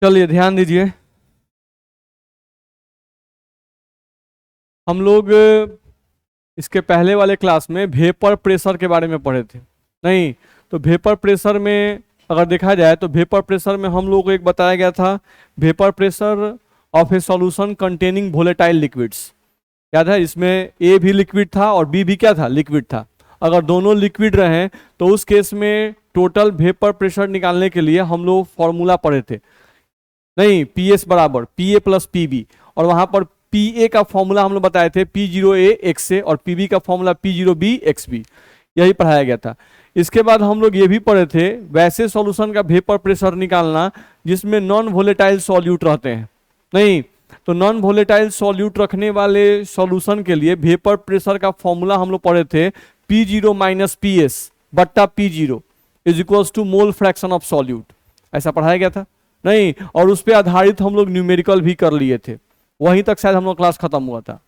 चलिए ध्यान दीजिए। हम लोग इसके पहले वाले क्लास में वेपर प्रेशर के बारे में पढ़े थे। नहीं, तो वेपर प्रेशर में अगर देखा जाए तो वेपर प्रेशर में हम लोग को एक बताया गया था, vapour pressure of A solution containing volatile liquids. याद है, इसमें ए भी लिक्विड था और बी भी क्या था, लिक्विड था। अगर दोनों लिक्विड रहे तो उस केस में टोटल वेपर प्रेशर निकालने के लिए हम लोग फॉर्मूला पढ़े थे। नहीं, पी एस बराबर P A plus P B, और वहां पर पी ए का फॉर्मूला हम लोग बताए थे P zero A x A, और पी बी का formula P zero B x B. यही पढ़ाया गया था। इसके बाद हम लोग ये भी पढ़े थे वैसे सॉल्यूशन का वेपर प्रेशर निकालना जिसमें नॉन वोलेटाइल सॉल्यूट रहते हैं। नहीं, तो नॉन वोलेटाइल सॉल्यूट रखने वाले सॉल्यूशन के लिए वेपर प्रेशर का फॉर्मूला हम लोग पढ़े थे P zero minus P S बट्टा P zero is equals to mole fraction of solute. ऐसा पढ़ाया गया था। नहीं, और उस पर आधारित हम लोग न्यूमेरिकल भी कर लिए थे। वहीं तक शायद हम लोग क्लास खत्म हुआ था।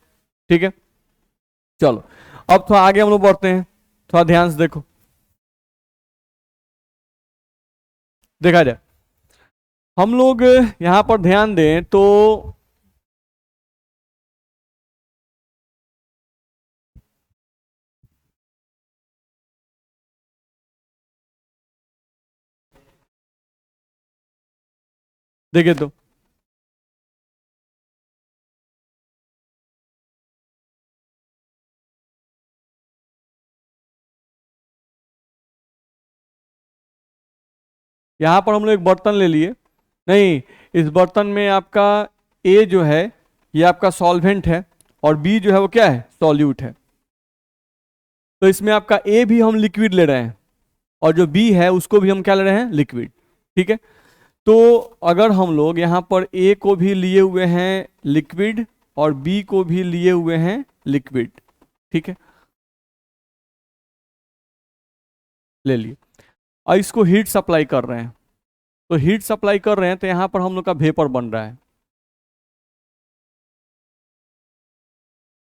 ठीक है, चलो अब थोड़ा आगे हम लोग बढ़ते हैं। थोड़ा ध्यान से देखो, देखा जाए हम लोग यहां पर ध्यान दें तो देखे तो यहां पर हम लोग एक बर्तन ले लिए। नहीं, इस बर्तन में आपका ए जो है ये आपका सॉल्वेंट है, और बी जो है वो क्या है, सॉल्यूट है। तो इसमें आपका ए भी हम लिक्विड ले रहे हैं, और जो बी है उसको भी हम क्या ले रहे हैं, लिक्विड। ठीक है, तो अगर हम लोग यहाँ पर ए को भी लिए हुए हैं लिक्विड और बी को भी लिए हुए हैं लिक्विड, ठीक है, ले लिए, और इसको हीट सप्लाई कर रहे हैं। तो हीट सप्लाई कर रहे हैं तो यहाँ पर हम लोग का वेपर बन रहा है,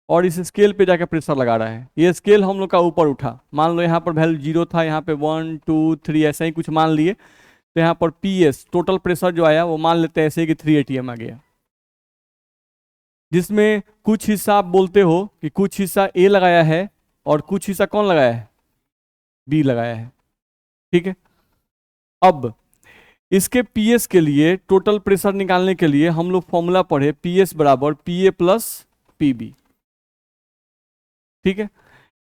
और इस स्केल पे जाके प्रेशर लगा रहा है। ये स्केल हम लोग का ऊपर उठा, मान लो यहाँ पर वैल्यू 0 था, यहाँ पे 1 2 3 ऐसा ही कुछ मान लिए। तो यहाँ पर पी एस टोटल प्रेशर जो आया वो मान लेते हैं ऐसे कि 3 एटीएम आ गया, जिसमें कुछ हिस्सा आप बोलते हो कि कुछ हिस्सा ए लगाया है और कुछ हिस्सा कौन लगाया है, बी लगाया है। ठीक है, अब इसके पीएस के लिए टोटल प्रेशर निकालने के लिए हम लोग फॉर्मूला पढ़े पीएस बराबर P A plus P B. ठीक है,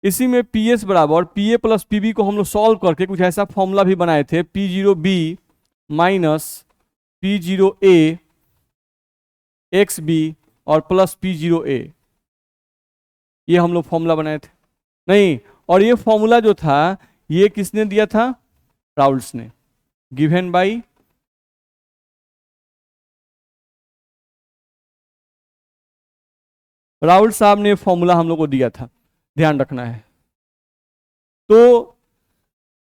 इसी में पीएस बराबर P A plus P B को हम लोग सॉल्व करके कुछ ऐसा फॉर्मूला भी बनाए थे P zero B minus P zero A X B और प्लस पी जीरो ए। ये हम लोग फॉर्मूला बनाए थे। नहीं, और ये फॉर्मूला जो था ये किसने दिया था, राउल्स ने, गिवन बाय राउल साहब ने फॉर्मूला हम लोग को दिया था, ध्यान रखना है। तो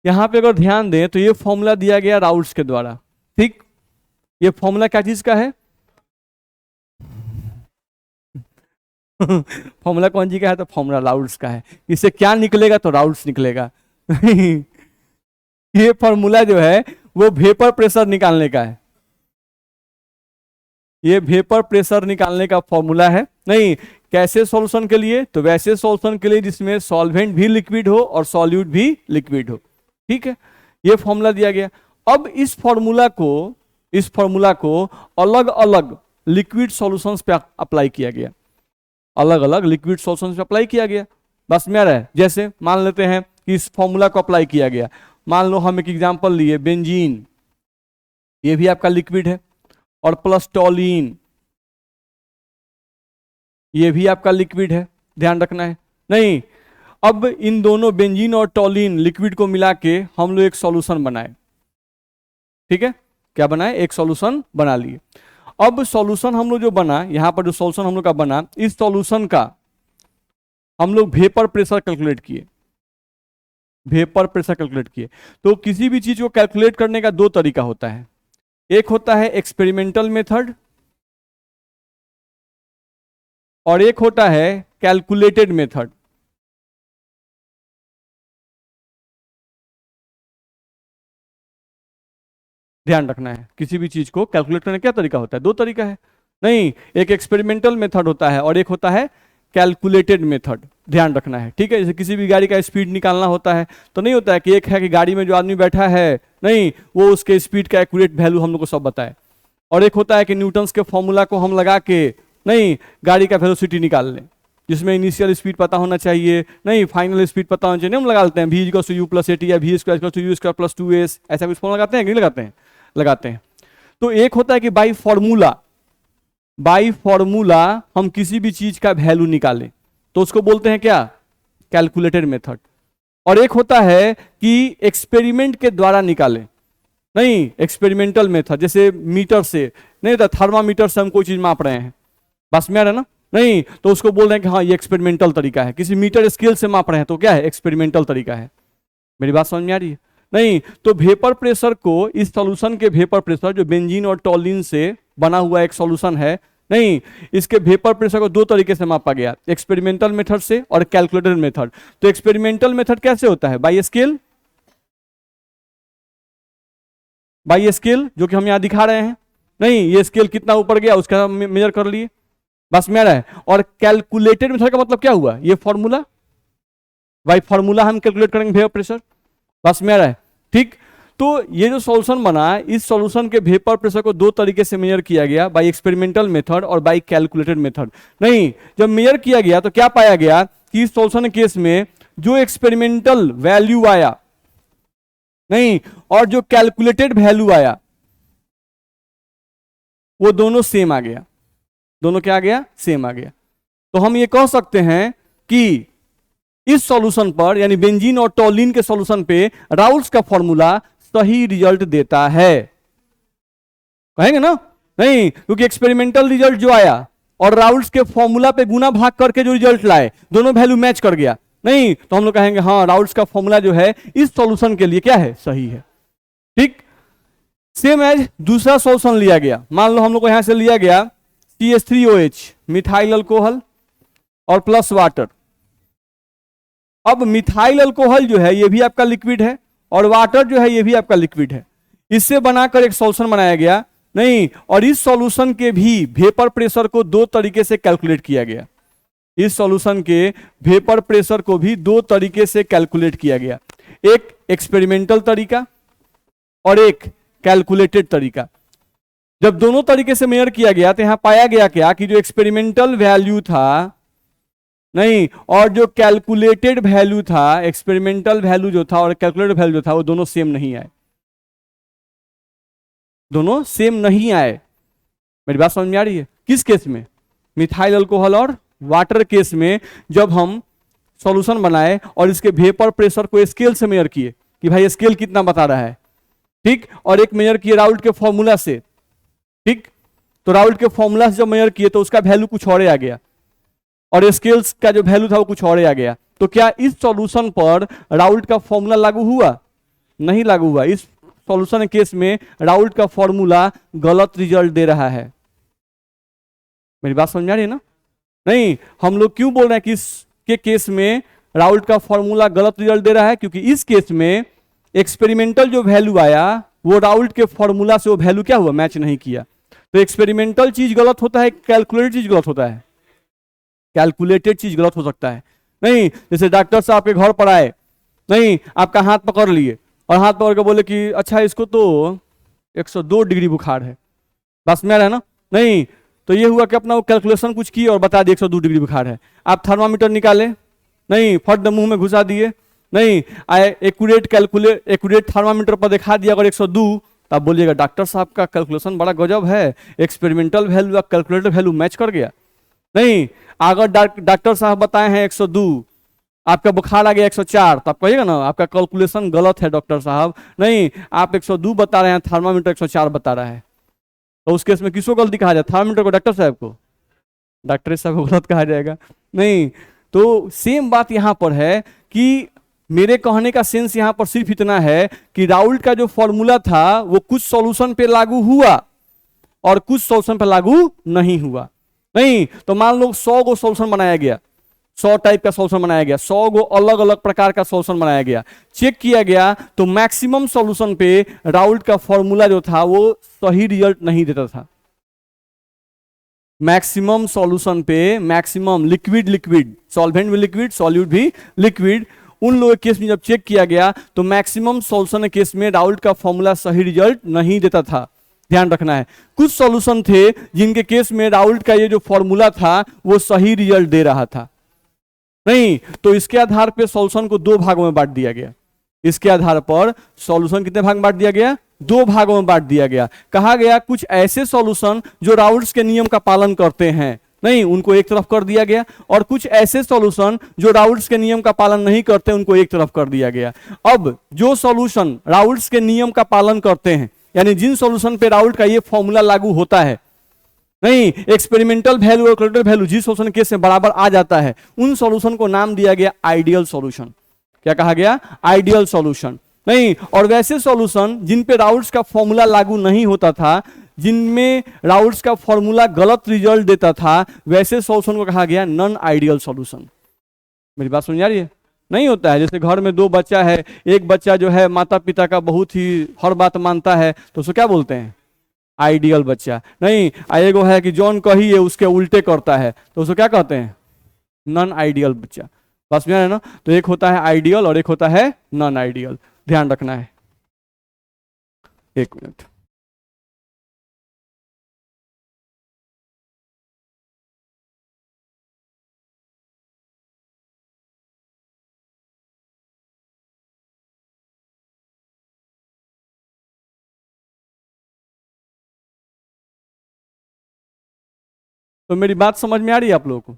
यहां पे अगर ध्यान दें तो ये फॉर्मूला दिया गया राउल्स के द्वारा। ठीक, ये फॉर्मूला क्या चीज का है फॉर्मूला कौन जी का है, तो फॉर्मूला राउल्स का है। इससे क्या निकलेगा, तो राउल्स निकलेगा ये फॉर्मूला जो है वो वेपर प्रेशर निकालने का है। ये वेपर प्रेशर निकालने का फॉर्मूला है। नहीं, कैसे सॉल्यूशन के लिए, तो वैसे सॉल्यूशन के लिए जिसमें सॉल्वेंट भी लिक्विड हो और सॉल्यूट भी लिक्विड हो। ठीक है, ये फॉर्मूला दिया गया। अब इस फॉर्मूला को अलग अलग लिक्विड सॉल्यूशंस पे अप्लाई किया गया, अलग अलग लिक्विड सॉल्यूशंस पे अप्लाई किया गया। बस में आ रहा है, जैसे मान लेते हैं कि इस फॉर्मूला को अप्लाई किया गया। मान लो हम एक एग्जांपल लिए बेंजीन, ये भी आपका लिक्विड है, और प्लस टॉलिन, ये भी आपका लिक्विड है, ध्यान रखना है। नहीं, अब इन दोनों बेंजीन और टॉलिन लिक्विड को मिला के हम लोग एक सॉल्यूशन बनाए। ठीक है, क्या बनाए, एक सॉल्यूशन बना लिए। अब सॉल्यूशन हम लोग जो बना, यहां पर जो सॉल्यूशन हम लोग का बना, इस सॉल्यूशन का हम लोग वेपर प्रेशर कैलकुलेट किए, वेपर प्रेशर कैलकुलेट किए। तो किसी भी चीज को कैलकुलेट करने का दो तरीका होता है, एक होता है एक्सपेरिमेंटल मेथड और एक होता है कैलकुलेटेड मेथड। ध्यान रखना है, किसी भी चीज को कैलकुलेट करने का क्या तरीका होता है, दो तरीका है। नहीं, एक एक्सपेरिमेंटल मेथड होता है और एक होता है कैलकुलेटेड मेथड, ध्यान रखना है, ठीक है। जैसे किसी भी गाड़ी का स्पीड निकालना होता है तो नहीं होता है कि एक है कि गाड़ी में जो आदमी बैठा है, नहीं, वो उसके स्पीड का एक्यूरेट वैल्यू हम लोग को सब बताए, और एक होता है कि न्यूटन्स के फॉर्मूला को हम लगा के, नहीं, गाड़ी का वेलोसिटी निकाल लें, जिसमें इनिशियल स्पीड पता होना चाहिए, नहीं, फाइनल स्पीड पता होना चाहिए, नहीं, हम लगा लेते हैं v equals to u plus a t या v square equals to u square plus 2s, ऐसा कुछ फॉर्मूला लगाते हैं कि नहीं लगाते हैं, लगाते हैं। तो एक होता है कि बाई फॉर्मूला हम किसी भी चीज का वैल्यू निकालें, तो उसको बोलते हैं क्या, कैलकुलेटेड मेथड। और एक होता है कि एक्सपेरिमेंट के द्वारा निकालें, नहीं, एक्सपेरिमेंटल मेथड, जैसे मीटर से, नहीं तो थर्मामीटर से हम कोई चीज माप रहे हैं, बस में आ रहा है ना, नहीं, तो उसको बोल रहे हैं कि हाँ ये एक्सपेरिमेंटल तरीका है। किसी मीटर स्केल से माप रहे हैं तो क्या है, एक्सपेरिमेंटल तरीका है। मेरी बात समझ में आ रही है? नहीं, तो वेपर प्रेशर को, इस सॉल्यूशन के वेपर प्रेशर जो बेंजीन और टॉलिन से बना हुआ एक सॉल्यूशन है, नहीं, इसके वेपर प्रेशर को दो तरीके से मापा गया, एक्सपेरिमेंटल मेथड से और कैलकुलेटेड मेथड। तो एक्सपेरिमेंटल मेथड कैसे होता है, बाई स्केल, जो कि हम यहां दिखा रहे हैं, नहीं, ये स्केल कितना ऊपर गया उसका मेजर कर लिए, बस में आ रहा है। और कैलकुलेटेड मेथड का मतलब क्या हुआ, ये फॉर्मूला, बाई फॉर्मूला हम कैलकुलेट करेंगे वेपर प्रेशर, बस में आ रहा है, ठीक। तो ये जो सॉल्यूशन बना, इस सॉल्यूशन के वेपर प्रेशर को दो तरीके से मेजर किया गया, बाई एक्सपेरिमेंटल मेथड और बाई कैलकुलेटेड मेथड। नहीं, जब मेजर किया गया तो क्या पाया गया कि इस सॉल्यूशन केस में जो एक्सपेरिमेंटल वैल्यू आया, नहीं, और जो कैलकुलेटेड वैल्यू आया, वो दोनों सेम आ गया, दोनों क्या आ गया, सेम आ गया। तो हम ये कह सकते हैं कि इस सॉल्यूशन पर, यानी बेंजीन और टॉलिन के सॉल्यूशन पे राउल्स का फॉर्मूला सही रिजल्ट देता है, कहेंगे ना, नहीं, क्योंकि एक्सपेरिमेंटल रिजल्ट जो आया और राउल्स के फॉर्मूला पे गुना भाग करके जो रिजल्ट लाए, दोनों वैल्यू मैच कर गया, नहीं, तो हम लोग कहेंगे हाँ राउल्स का फॉर्मूला जो है इस सॉल्यूशन के लिए क्या है, सही है, ठीक। सेम एज दूसरा सॉल्यूशन लिया गया, मान लो हम लोग को यहां से लिया गया CH3OH, मिथाइल अल्कोहल और प्लस वाटर। अब मिथाइल अल्कोहल जो है ये भी आपका लिक्विड है और वाटर जो है ये भी आपका लिक्विड है, इससे बनाकर एक सॉल्यूशन बनाया गया, नहीं, और इस सॉल्यूशन के भी वेपर प्रेशर को दो तरीके से कैलकुलेट किया गया, इस सॉल्यूशन के वेपर प्रेशर को भी दो तरीके से कैलकुलेट किया गया, एक एक्सपेरिमेंटल तरीका और एक कैलकुलेटेड तरीका। जब दोनों तरीके से मेजर किया गया तो यहां पाया गया क्या कि जो एक्सपेरिमेंटल वैल्यू था, नहीं, और जो कैलकुलेटेड वैल्यू था, एक्सपेरिमेंटल वैल्यू जो था और कैलकुलेटेड वैल्यू जो था, वो दोनों सेम नहीं आए, दोनों सेम नहीं आए। मेरी बात समझ में आ रही है? किस केस में, मिथाइल अल्कोहल और वाटर केस में, जब हम सॉल्यूशन बनाए और इसके वेपर प्रेशर को स्केल से मेजर किए कि भाई स्केल कितना बता रहा है, ठीक, और एक मेजर किए राउल्ट के फॉर्मूला से, ठीक, तो राउल्ट के फॉर्मूला से जब मेजर किए तो उसका वैल्यू कुछ और आ गया और स्केल्स का जो वैल्यू था वो कुछ और आ गया। तो क्या इस सॉल्यूशन पर राउल्ट का फॉर्मूला लागू हुआ? नहीं लागू हुआ। इस सॉल्यूशन केस में राउल्ट का फॉर्मूला गलत रिजल्ट दे रहा है। मेरी बात समझ में आ रही है ना? नहीं, हम लोग क्यों बोल रहे हैं कि इसके केस में राउल्ट का फॉर्मूला गलत रिजल्ट दे रहा है? क्योंकि इस केस में एक्सपेरिमेंटल जो वैल्यू आया वो राउल्ट के फॉर्मूला से वो वैल्यू क्या हुआ, मैच नहीं किया। तो एक्सपेरिमेंटल चीज गलत होता है, कैलकुलेटेड चीज गलत होता है? कैलकुलेटेड चीज गलत हो सकता है। नहीं, जैसे डॉक्टर साहब के घर पर आए, नहीं, आपका हाथ पकड़ लिए और हाथ पकड़ के बोले कि अच्छा इसको तो 102 डिग्री बुखार है, बस में आ रहा है ना? नहीं, तो ये हुआ कि अपना वो कैलकुलेशन कुछ किए और बता दिए 102 डिग्री बुखार है। आप थर्मामीटर निकाले, नहीं, फट मुंह में घुसा दिए, नहीं, एक्यूरेट थर्मामीटर पर दिखा दिया अगर 102, तब बोलिएगा डॉक्टर साहब का कैलकुलेशन बड़ा गजब है, एक्सपेरिमेंटल वैल्यू और कैलकुलेटेड वैल्यू मैच कर गया। नहीं, अगर डॉक्टर साहब बताए हैं 102, आपका बुखार आ गया 104, तो आप कहिएगा ना आपका कैलकुलेशन गलत है डॉक्टर साहब। नहीं, आप 102 बता रहे हैं, थर्मामीटर 104 बता रहा है, तो उस केस में किसको गलती कहा जाए? थर्मामीटर को, डॉक्टर साहब को? डॉक्टर साहब को गलत कहा जाएगा? नहीं। तो सेम बात यहां पर है कि मेरे कहने का सेंस यहां पर सिर्फ इतना है कि राउल्ट का जो फॉर्मूला था वो कुछ सॉल्यूशन पे लागू हुआ और कुछ सॉल्यूशन पे लागू नहीं हुआ। नहीं, तो मान लो 100 को सॉल्यूशन बनाया गया, 100 टाइप का सॉल्यूशन बनाया गया, 100 गो अलग अलग प्रकार का सॉल्यूशन बनाया गया, चेक किया गया तो मैक्सिमम सॉल्यूशन पे राउल्ट का फॉर्मूला जो था वो सही रिजल्ट नहीं देता था। मैक्सिमम सॉल्यूशन पे मैक्सिमम लिक्विड लिक्विड सॉल्वेंट भी लिक्विड सॉल्यूट भी लिक्विड, उन लोगों के केस में जब चेक किया गया तो मैक्सिमम सॉल्यूशन के केस में राउल्ट का फॉर्मूला सही रिजल्ट नहीं देता था। ध्यान रखना है, कुछ सॉल्यूशन थे जिनके केस में राउल्ट का ये जो फॉर्मूला था वो सही रिजल्ट दे रहा था। नहीं तो इसके आधार पर सॉल्यूशन को दो भागों में बांट दिया गया। इसके आधार पर सॉल्यूशन कितने भाग में बांट दिया गया? दो भागों में बांट दिया गया। कहा गया कुछ ऐसे सॉल्यूशन जो राउल्ट्स के नियम का पालन करते हैं, नहीं उनको एक तरफ कर दिया गया, और कुछ ऐसे सॉल्यूशन जो राउल्ट्स के नियम का पालन नहीं करते उनको एक तरफ कर दिया गया। अब जो सॉल्यूशन राउल्ट्स के नियम का पालन करते हैं, यानी जिन सॉल्यूशन पे राउल्ट का ये फॉर्मूला लागू होता है, नहीं एक्सपेरिमेंटल वैल्यू और कैलकुलेटेड वैल्यू जिस सॉल्यूशन केस में बराबर आ जाता है, उन सॉल्यूशन को नाम दिया गया आइडियल सॉल्यूशन। क्या कहा गया? Ideal solution. नहीं, और वैसे सॉल्यूशन जिन पे राउल्ट्स का फॉर्मूला लागू नहीं होता था, जिनमें राउल्ट्स का फॉर्मूला गलत रिजल्ट देता था, वैसे सॉल्यूशन को कहा गया नॉन आइडियल सॉल्यूशन। मेरी बात समझ आ रही है? नहीं होता है जैसे घर में दो बच्चा है, एक बच्चा जो है माता पिता का बहुत ही हर बात मानता है तो उसको क्या बोलते हैं? आइडियल बच्चा। नहीं, एगो है कि जॉन कही है उसके उल्टे करता है तो उसको क्या कहते हैं? नॉन आइडियल बच्चा। बस में है ना? तो एक होता है आइडियल और एक होता है नॉन आइडियल, ध्यान रखना है। एक मिनट, तो मेरी बात समझ में आ रही है आप लोगों को?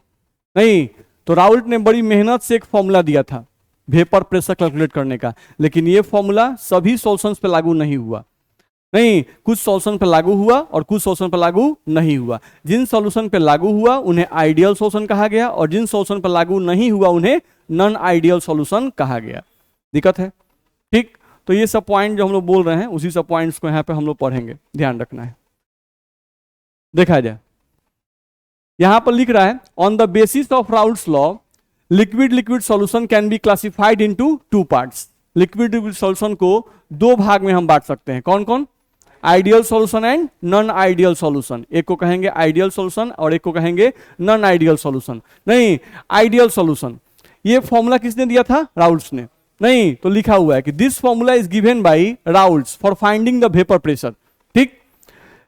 नहीं तो राउल्ट ने बड़ी मेहनत से एक फॉर्मूला दिया था वेपर प्रेशर कैलकुलेट करने का, लेकिन ये फॉर्मूला सभी सॉल्यूशंस पे लागू नहीं हुआ। नहीं, कुछ सॉल्यूशन पे लागू हुआ और कुछ सॉल्यूशन पे लागू नहीं हुआ। जिन सॉल्यूशन पे लागू हुआ उन्हें आइडियल सॉल्यूशन कहा गया, और जिन सॉल्यूशन पे लागू नहीं हुआ उन्हें नॉन आइडियल सॉल्यूशन कहा गया। दिक्कत है? ठीक, तो ये सब पॉइंट जो हम लोग बोल रहे हैं उसी सब पॉइंट्स को यहाँ पे हम लोग पढ़ेंगे, ध्यान रखना है। देखा जाए, यहां पर लिख रहा है on the basis of Raoult's law liquid liquid solution can be classified into two parts. Liquid liquid solution को दो भाग में हम बांट सकते हैं। कौन कौन? Ideal solution and non ideal solution. एक को कहेंगे आइडियल सॉल्यूशन और एक को कहेंगे नॉन आइडियल सॉल्यूशन। नहीं, आइडियल सॉल्यूशन ये फॉर्मूला किसने दिया था? राउल्ट्स ने। नहीं तो लिखा हुआ है कि this formula is given by Raoult's for finding the vapour pressure. ठीक,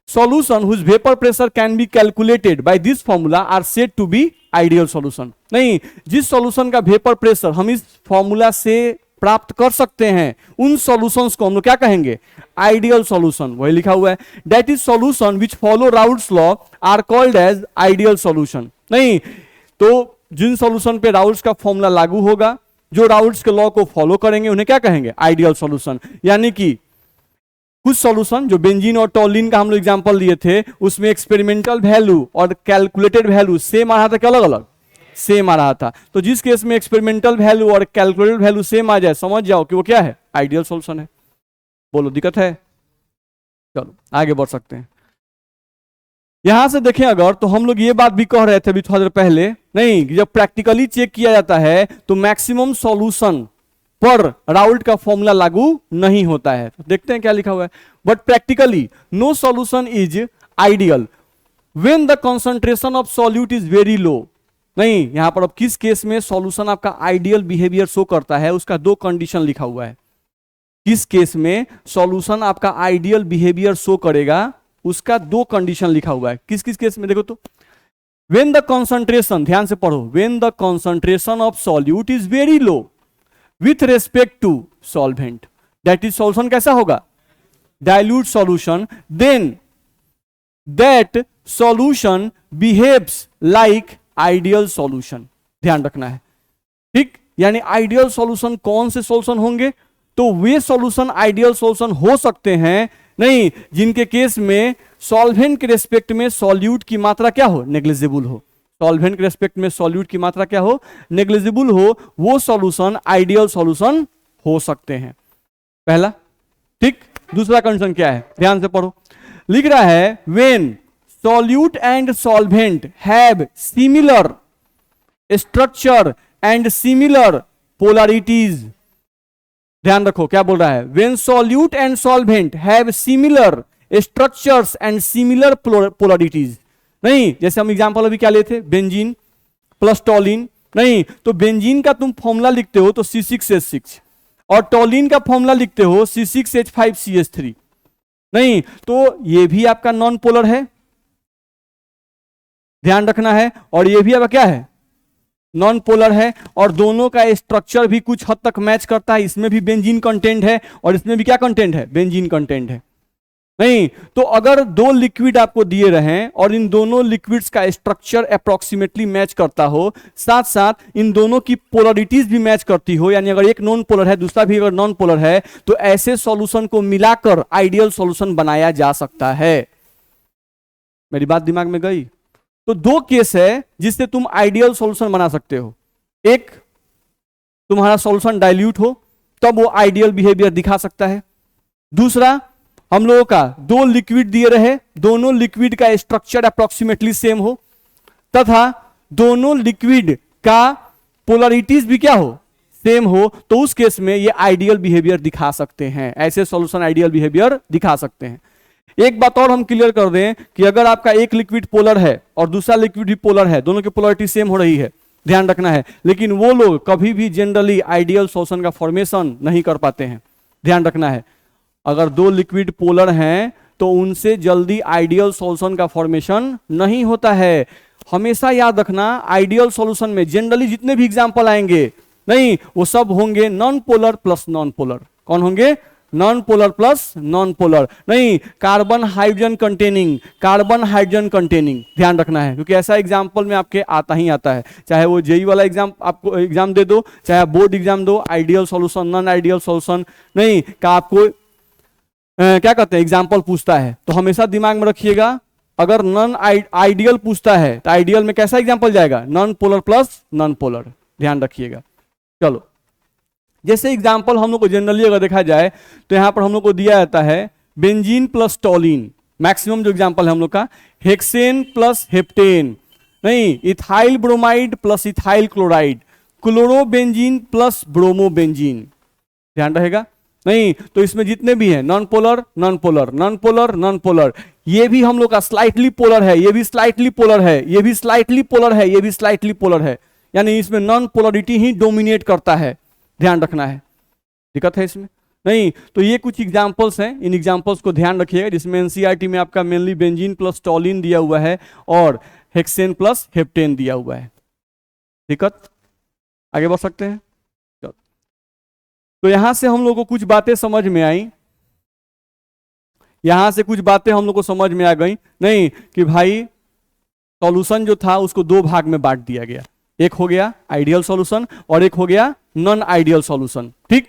solution whose vapor pressure can be calculated by this formula are said to be ideal solution। नहीं, जिस सॉल्यूशन का वेपर प्रेशर हम इस फॉर्मूला से प्राप्त कर सकते हैं उन सॉल्यूशंस को हम लोग क्या कहेंगे? Ideal solution. वही लिखा हुआ है, that is solution which follow Raoult's law are called as ideal solution. नहीं तो जिन सॉल्यूशन पे राउल्ट्स का फॉर्मूला लागू होगा, जो राउल्ट्स के लॉ को फॉलो करेंगे, उन्हें क्या कहेंगे? Ideal solution. यानी कि कुछ सॉल्यूशन जो बेंजीन और टॉलिन का हम लोग एग्जांपल लिए थे, उसमें एक्सपेरिमेंटल वैल्यू और कैलकुलेटेड वैल्यू सेम आ रहा था कि अलग अलग? सेम आ रहा था। तो जिस केस में एक्सपेरिमेंटल वैल्यू और कैलकुलेटेड वैल्यू सेम आ जाए, समझ जाओ कि वो क्या है? आइडियल सॉल्यूशन है। बोलो, दिक्कत है? चलो आगे बढ़ सकते हैं। यहां से देखें अगर, तो हम लोग ये बात भी कह रहे थे अभी थोड़ा देर पहले, नहीं जब प्रैक्टिकली चेक किया जाता है तो मैक्सिमम सॉल्यूशन पर राउल्ट का फॉर्मूला लागू नहीं होता है। तो देखते हैं क्या लिखा हुआ है। But practically no solution is ideal when the concentration of solute is very low. नहीं, यहां पर अब किस केस में सॉल्यूशन आपका आइडियल बिहेवियर शो करता है, उसका दो कंडीशन लिखा हुआ है। किस केस में सॉल्यूशन आपका आइडियल बिहेवियर शो करेगा, उसका दो कंडीशन लिखा हुआ है। किस किस केस में देखो तो, व्हेन द कंसंट्रेशन, ध्यान से पढ़ो, when the concentration of solute is very low with respect to solvent, that is solution कैसा होगा? dilute solution, then that solution behaves like ideal solution। ध्यान रखना है। ठीक, यानी आइडियल सॉल्यूशन कौन से सॉल्यूशन होंगे? तो वे सॉल्यूशन आइडियल सॉल्यूशन हो सकते हैं, नहीं जिनके केस में सॉल्वेंट के रेस्पेक्ट में सॉल्यूट की मात्रा क्या हो? नेग्लिजिबल हो। सॉल्वेंट के रेस्पेक्ट में सॉल्यूट की मात्रा क्या हो? नेग्लिजिबल हो। वो सॉल्यूशन आइडियल सॉल्यूशन हो सकते हैं। पहला। ठीक, दूसरा कंडीशन क्या है? ध्यान से पढ़ो, लिख रहा है when solute and solvent have similar structure and similar polarities. ध्यान रखो क्या बोल रहा है, when solute and solvent have similar structures and similar polarities. नहीं, जैसे हम एग्जांपल अभी क्या लिए थे, बेंजीन प्लस टॉलिन। नहीं, तो बेंजीन का तुम फॉर्मूला लिखते हो तो C6H6 और टॉलिन का फॉर्मूला लिखते हो C6H5CH3। नहीं, तो ये भी आपका नॉन पोलर है, ध्यान रखना है, और ये भी आपका क्या है, नॉन पोलर है, और दोनों का स्ट्रक्चर भी कुछ हद तक मैच करता है। इसमें भी बेंजीन कंटेंट है और इसमें भी क्या कंटेंट है, बेंजीन कंटेंट है। नहीं, तो अगर दो लिक्विड आपको दिए रहें और इन दोनों लिक्विड्स का स्ट्रक्चर अप्रोक्सीमेटली मैच करता हो, साथ साथ इन दोनों की पोलरिटीज भी मैच करती हो, यानी अगर एक नॉन पोलर है दूसरा भी अगर नॉन पोलर है, तो ऐसे सॉल्यूशन को मिलाकर आइडियल सॉल्यूशन बनाया जा सकता है। मेरी बात दिमाग में गई? तो दो केस है जिससे तुम आइडियल सॉल्यूशन बना सकते हो। एक, तुम्हारा सॉल्यूशन डाइल्यूट हो तब वो आइडियल बिहेवियर दिखा सकता है। दूसरा, हम लोगों का दो लिक्विड दिए रहे, दोनों लिक्विड का स्ट्रक्चर अप्रोक्सीमेटली सेम हो तथा दोनों लिक्विड का पोलरिटीज भी क्या हो, सेम हो, तो उस केस में ये आइडियल बिहेवियर दिखा सकते हैं। ऐसे सॉल्यूशन आइडियल बिहेवियर दिखा सकते हैं। एक बात और हम क्लियर कर दें कि अगर आपका एक लिक्विड पोलर है और दूसरा लिक्विड भी पोलर है, दोनों की पोलरिटी सेम हो रही है, ध्यान रखना है, लेकिन वो लोग कभी भी जनरली आइडियल सॉल्यूशन का फॉर्मेशन नहीं कर पाते हैं। ध्यान रखना है, अगर दो लिक्विड पोलर हैं तो उनसे जल्दी आइडियल सॉल्यूशन का फॉर्मेशन नहीं होता है। हमेशा याद रखना, आइडियल सॉल्यूशन में जनरली जितने भी एग्जांपल आएंगे, नहीं, वो सब होंगे non polar plus non polar. कौन होंगे? Non polar plus non polar. नहीं, carbon hydrogen containing, carbon hydrogen containing, ध्यान रखना है, क्योंकि ऐसा एग्जांपल में आपके आता ही आता है। चाहे वो जेई वाला एग्जाम आपको एग्जाम दे दो, चाहे बोर्ड एग्जाम दो, ideal solution non ideal solution, नहीं का आपको क्या कहते हैं एग्जाम्पल पूछता है, तो हमेशा दिमाग में रखिएगा, अगर नॉन आइडियल पूछता है तो आइडियल में कैसा एग्जाम्पल जाएगा, non polar plus non polar. ध्यान रखिएगा। चलो, जैसे एग्जाम्पल हम लोग को जनरली अगर देखा जाए तो यहां पर हम लोग को दिया जाता है बेंजीन प्लस टॉलिन। मैक्सिमम जो एग्जाम्पल है हम लोग का, हेक्सेन प्लस हेप्टेन, नहीं, ethyl bromide plus ethyl chloride, chlorobenzene plus bromobenzene. ध्यान रहेगा। नहीं, तो इसमें जितने भी हैं non polar non polar non polar non polar, ये भी हम लोग का स्लाइटली पोलर है, ये भी स्लाइटली पोलर है, ये भी स्लाइटली पोलर है, ये भी स्लाइटली पोलर है, यानी इसमें नॉन पोलरिटी ही डोमिनेट करता है। ध्यान रखना है, दिक्कत है इसमें। नहीं, तो ये कुछ एग्जांपल्स हैं, इन एग्जांपल्स को ध्यान रखिएगा, जिसमें एनसीईआरटी में आपका मेनली बेंजीन प्लस टॉलिन दिया हुआ है और हेक्सेन प्लस हेप्टेन दिया हुआ है। दिक्कत? आगे बढ़ सकते हैं। तो यहां से हम लोग को कुछ बातें समझ में आई, यहां से कुछ बातें हम लोग को समझ में आ गई, नहीं कि भाई सॉल्यूशन जो था उसको दो भाग में बांट दिया गया, एक हो गया आइडियल सॉल्यूशन और एक हो गया नॉन आइडियल सॉल्यूशन। ठीक,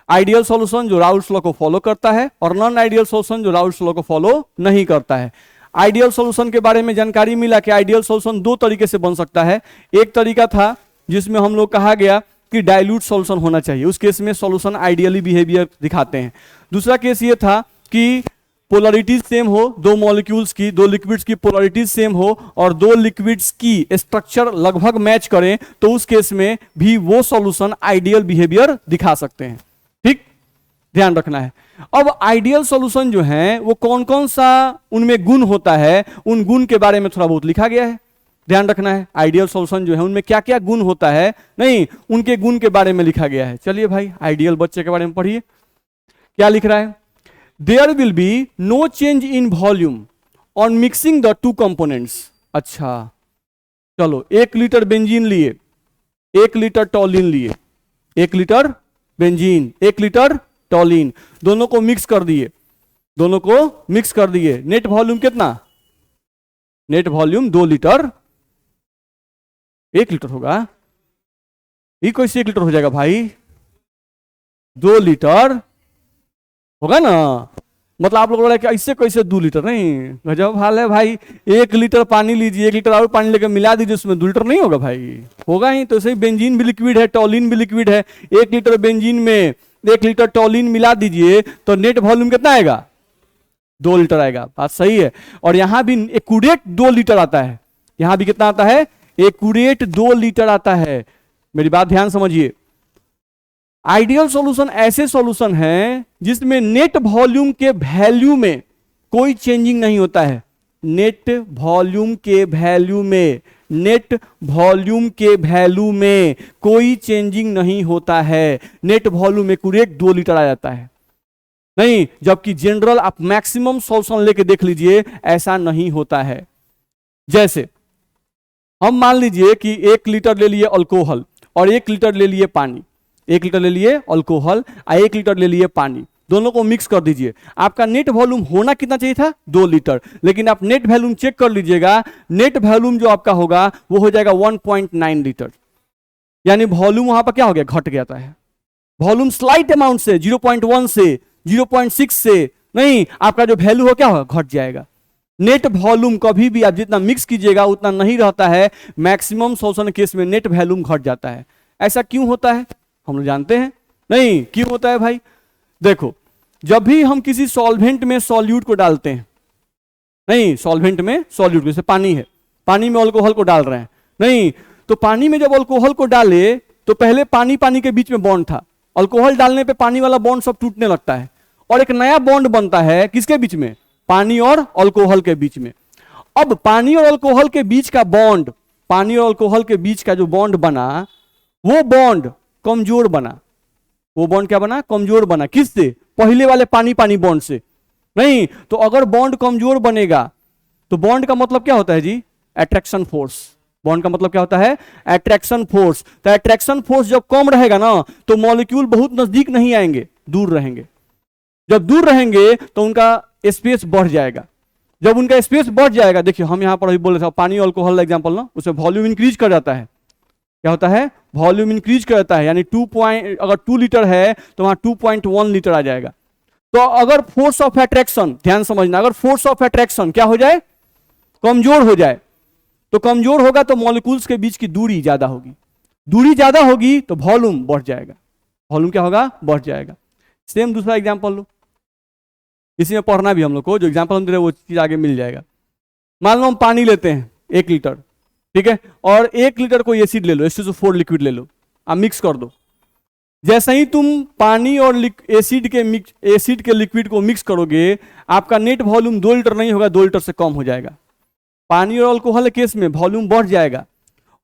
आइडियल सॉल्यूशन जो राउल्ट्स लॉ को फॉलो करता है और नॉन आइडियल सॉल्यूशन जो राउल्ट्स लॉ को फॉलो नहीं करता है। आइडियल सॉल्यूशन के बारे में जानकारी मिला कि आइडियल सॉल्यूशन दो तरीके से बन सकता है। एक तरीका था जिसमें हम लोग कहा गया कि डाइल्यूट सॉल्यूशन होना चाहिए, उस केस में सॉल्यूशन आइडियली बिहेवियर दिखाते हैं। दूसरा केस ये था कि पोलरिटीज सेम हो, दो मॉलिक्यूल्स की, दो लिक्विड्स की पोलरिटीज सेम हो और दो लिक्विड्स की स्ट्रक्चर लगभग मैच करें, तो उस केस में भी वो सॉल्यूशन आइडियल बिहेवियर दिखा सकते हैं। ठीक, ध्यान रखना है। अब आइडियल सॉल्यूशन जो है वो कौन कौन सा उनमें गुण होता है, उन गुण के बारे में थोड़ा बहुत लिखा गया है। ध्यान रखना है, आइडियल सॉल्यूशन जो है उनमें क्या क्या गुण होता है, नहीं उनके गुण के बारे में लिखा गया है। चलिए भाई, आइडियल बच्चे के बारे में पढ़िए, क्या लिख रहा है। There will be no change in volume on mixing the two components. अच्छा, चलो 1 लीटर बेंजीन लिए, 1 लीटर टॉलिन लिए, 1 लीटर बेंजीन 1 लीटर टॉलिन, दोनों को मिक्स कर दिए, दोनों को मिक्स कर दिए। नेट वॉल्यूम कितना? नेट वॉल्यूम 2 लीटर, 1 लीटर होगा, ये कैसे 1 लीटर हो जाएगा भाई? 2 लीटर होगा ना, मतलब आप लोग बोला कि इससे कैसे 2 लीटर? नहीं, गजब हाल है भाई। 1 लीटर पानी लीजिए, 1 लीटर और पानी लेकर मिला दीजिए, उसमें 2 लीटर नहीं होगा भाई? होगा ही। तो सही, बेंजीन भी लिक्विड है, टॉलिन भी लिक्विड है, 1 लीटर बेंजीन में 1 लीटर टॉलिन मिला दीजिए तो नेट वॉल्यूम कितना आएगा? 2 लीटर आएगा। बात सही है। और यहां भी एक्यूरेट 2 लीटर आता है, यहां भी कितना आता है? एक्यूरेट 2 लीटर आता है। मेरी बात ध्यान समझिए, आइडियल सॉल्यूशन ऐसे सॉल्यूशन है जिसमें नेट वॉल्यूम के वैल्यू में कोई चेंजिंग नहीं होता है। नेट वॉल्यूम के वैल्यू में, नेट वॉल्यूम के वैल्यू में कोई चेंजिंग नहीं होता है। नेट वॉल्यूम एक्यूरेट 2 लीटर आ जाता है। नहीं, जबकि जनरल आप मैक्सिमम सॉल्यूशन लेके देख लीजिए, ऐसा नहीं होता है। जैसे हम मान लीजिए कि 1 लीटर ले लिए अल्कोहल और 1 लीटर ले लिए पानी। 1 लीटर ले लिए अल्कोहल और 1 लीटर ले लिए पानी, दोनों को मिक्स कर दीजिए। आपका नेट वॉल्यूम होना कितना चाहिए था? 2 लीटर। लेकिन आप नेट वॉल्यूम चेक कर लीजिएगा, नेट वॉल्यूम जो आपका होगा वो हो जाएगा 1.9 लीटर। यानी वॉल्यूम वहां पर क्या हो गया? घट गया है। वॉल्यूम स्लाइट अमाउंट से 0.1 से 0.6 से नहीं, आपका जो वैल्यू हो क्या होगा? घट जाएगा। नेट वॉल्यूम कभी भी आप जितना मिक्स कीजिएगा उतना नहीं रहता है। मैक्सिमम सॉल्यूशन केस में नेट वॉल्यूम घट जाता है। ऐसा क्यों होता है हम लोग जानते हैं? नहीं, क्यों होता है भाई? देखो, जब भी हम किसी सॉल्वेंट में सॉल्यूट को डालते हैं, नहीं सॉल्वेंट में सॉल्यूट, जैसे पानी है, पानी में अल्कोहल को डाल रहे हैं, नहीं तो पानी में जब अल्कोहल को डाले तो पहले पानी पानी के बीच में बॉन्ड था। अल्कोहल डालने पे पानी वाला बॉन्ड सब टूटने लगता है और एक नया बॉन्ड बनता है। किसके बीच में? पानी और अल्कोहल के बीच में। अब पानी और अल्कोहल के बीच का बॉन्ड, पानी और अल्कोहल के बीच का जो बॉन्ड बना, वो बॉन्ड कमजोर बना। वो बॉन्ड क्या बना? कमजोर बना। किससे? पहले वाले पानी पानी बॉन्ड से। नहीं तो अगर बॉन्ड कमजोर बनेगा तो बॉन्ड का मतलब क्या होता है जी? Attraction force. बॉन्ड का मतलब क्या होता है? Attraction force. तो अट्रैक्शन फोर्स जब कम रहेगा ना तो मॉलिक्यूल बहुत नजदीक नहीं आएंगे, दूर रहेंगे। जब दूर रहेंगे तो उनका स्पेस बढ़ जाएगा। जब उनका स्पेस बढ़ जाएगा, देखिए हम यहां पर अभी बोल रहे थे पानी और अल्कोहल एग्जांपल ना, उसमें वॉल्यूम इंक्रीज कर जाता है। क्या होता है? वॉल्यूम इंक्रीज कर जाता है। यानी अगर 2 लीटर है तो वहां 2.1 लीटर आ जाएगा। तो अगर फोर्स ऑफ अट्रैक्शन, ध्यान समझना, अगर फोर्स ऑफ अट्रैक्शन क्या हो जाए? कमजोर हो जाए, तो कमजोर होगा तो मॉलिक्यूल्स के बीच की दूरी ज्यादा होगी। दूरी ज्यादा होगी तो वॉल्यूम बढ़ जाएगा। वॉल्यूम क्या होगा? बढ़ जाएगा। सेम दूसरा एग्जांपल लो, इसी में पढ़ना भी हम लोग को, जो एग्जांपल हम दे रहे हैं वो चीज आगे मिल जाएगा। मान लो हम पानी लेते हैं 1 लीटर, ठीक है, और 1 लीटर कोई एसिड ले लो, H2SO4 लिक्विड ले लो, आप मिक्स कर दो। जैसे ही तुम पानी और एसिड के लिक्विड को मिक्स करोगे, आपका नेट वॉल्यूम 2 लीटर नहीं होगा, 2 लीटर से कम हो जाएगा। पानी और अल्कोहल केस में वॉल्यूम बढ़ जाएगा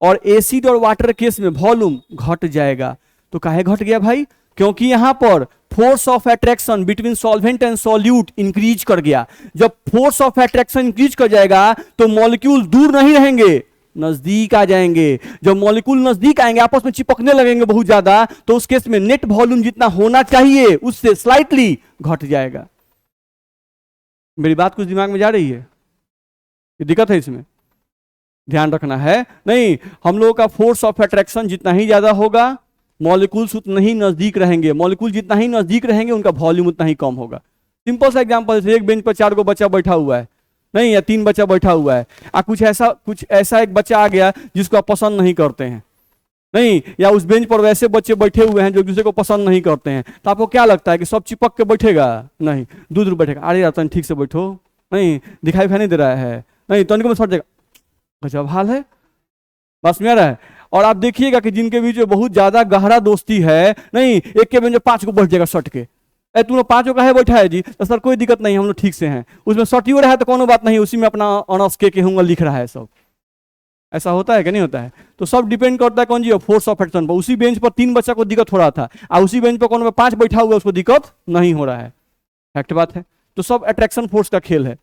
और एसिड और वाटर केस में वॉल्यूम घट जाएगा। तो काहे घट गया भाई? क्योंकि यहां पर force of attraction between solvent and solute increase कर गया। जब फोर्स ऑफ अट्रैक्शन इंक्रीज कर जाएगा तो मॉलिक्यूल दूर नहीं रहेंगे, नजदीक आ जाएंगे। जब मॉलिक्यूल नजदीक आएंगे, आपस में चिपकने लगेंगे बहुत ज्यादा, तो उस केस में नेट वॉल्यूम जितना होना चाहिए उससे स्लाइटली घट जाएगा। मेरी बात कुछ दिमाग में जा रही है? ये दिक्कत है, इसमें ध्यान रखना है। नहीं, हम लोगों का फोर्स ऑफ अट्रैक्शन जितना ही ज्यादा होगा, मॉलिक्यूल्स उतना ही नजदीक रहेंगे। मॉलिक्यूल जितना ही नजदीक रहेंगे, उनका वॉल्यूम उतना ही कम होगा। सिंपल सा एग्जांपल, एक बेंच पर 4 बच्चा बैठा हुआ है, नहीं, या 3 बच्चा बैठा हुआ है, कुछ ऐसा एक बच्चा आ गया जिसको आप पसंद नहीं करते हैं, नहीं, या उस बेंच पर वैसे बच्चे बैठे हुए हैं जो दूसरे को पसंद नहीं करते हैं, तो आपको क्या लगता है कि सब चिपक के बैठेगा? नहीं, दूर बैठेगा। अरे यार ठीक से बैठो, नहीं दिखाई नहीं दे रहा है, नहीं तो में सट जाएगा। गजब हाल है, बस में रहा है। और आप देखिएगा कि जिनके बीच में बहुत ज्यादा गहरा दोस्ती है, नहीं, एक के बेंच में 5 को बैठ जाएगा सट के। तुम लोग 5 का है बैठा है जी, तो सर कोई दिक्कत नहीं, हम लोग ठीक से हैं। उसमें सटी हो रहा है तो कोनो बात नहीं, उसी में अपना अनस के होंगे लिख रहा है सब। ऐसा होता है कि नहीं होता है? तो सब डिपेंड करता है कौन जी? फोर्स ऑफ अट्रैक्शन पर। उसी बेंच पर 3 बच्चा को दिक्कत हो रहा था और उसी बेंच पर कौन में 5 बैठा हुआ उसको दिक्कत नहीं हो रहा है। फैक्ट बात है। तो सब अट्रैक्शन फोर्स का खेल है।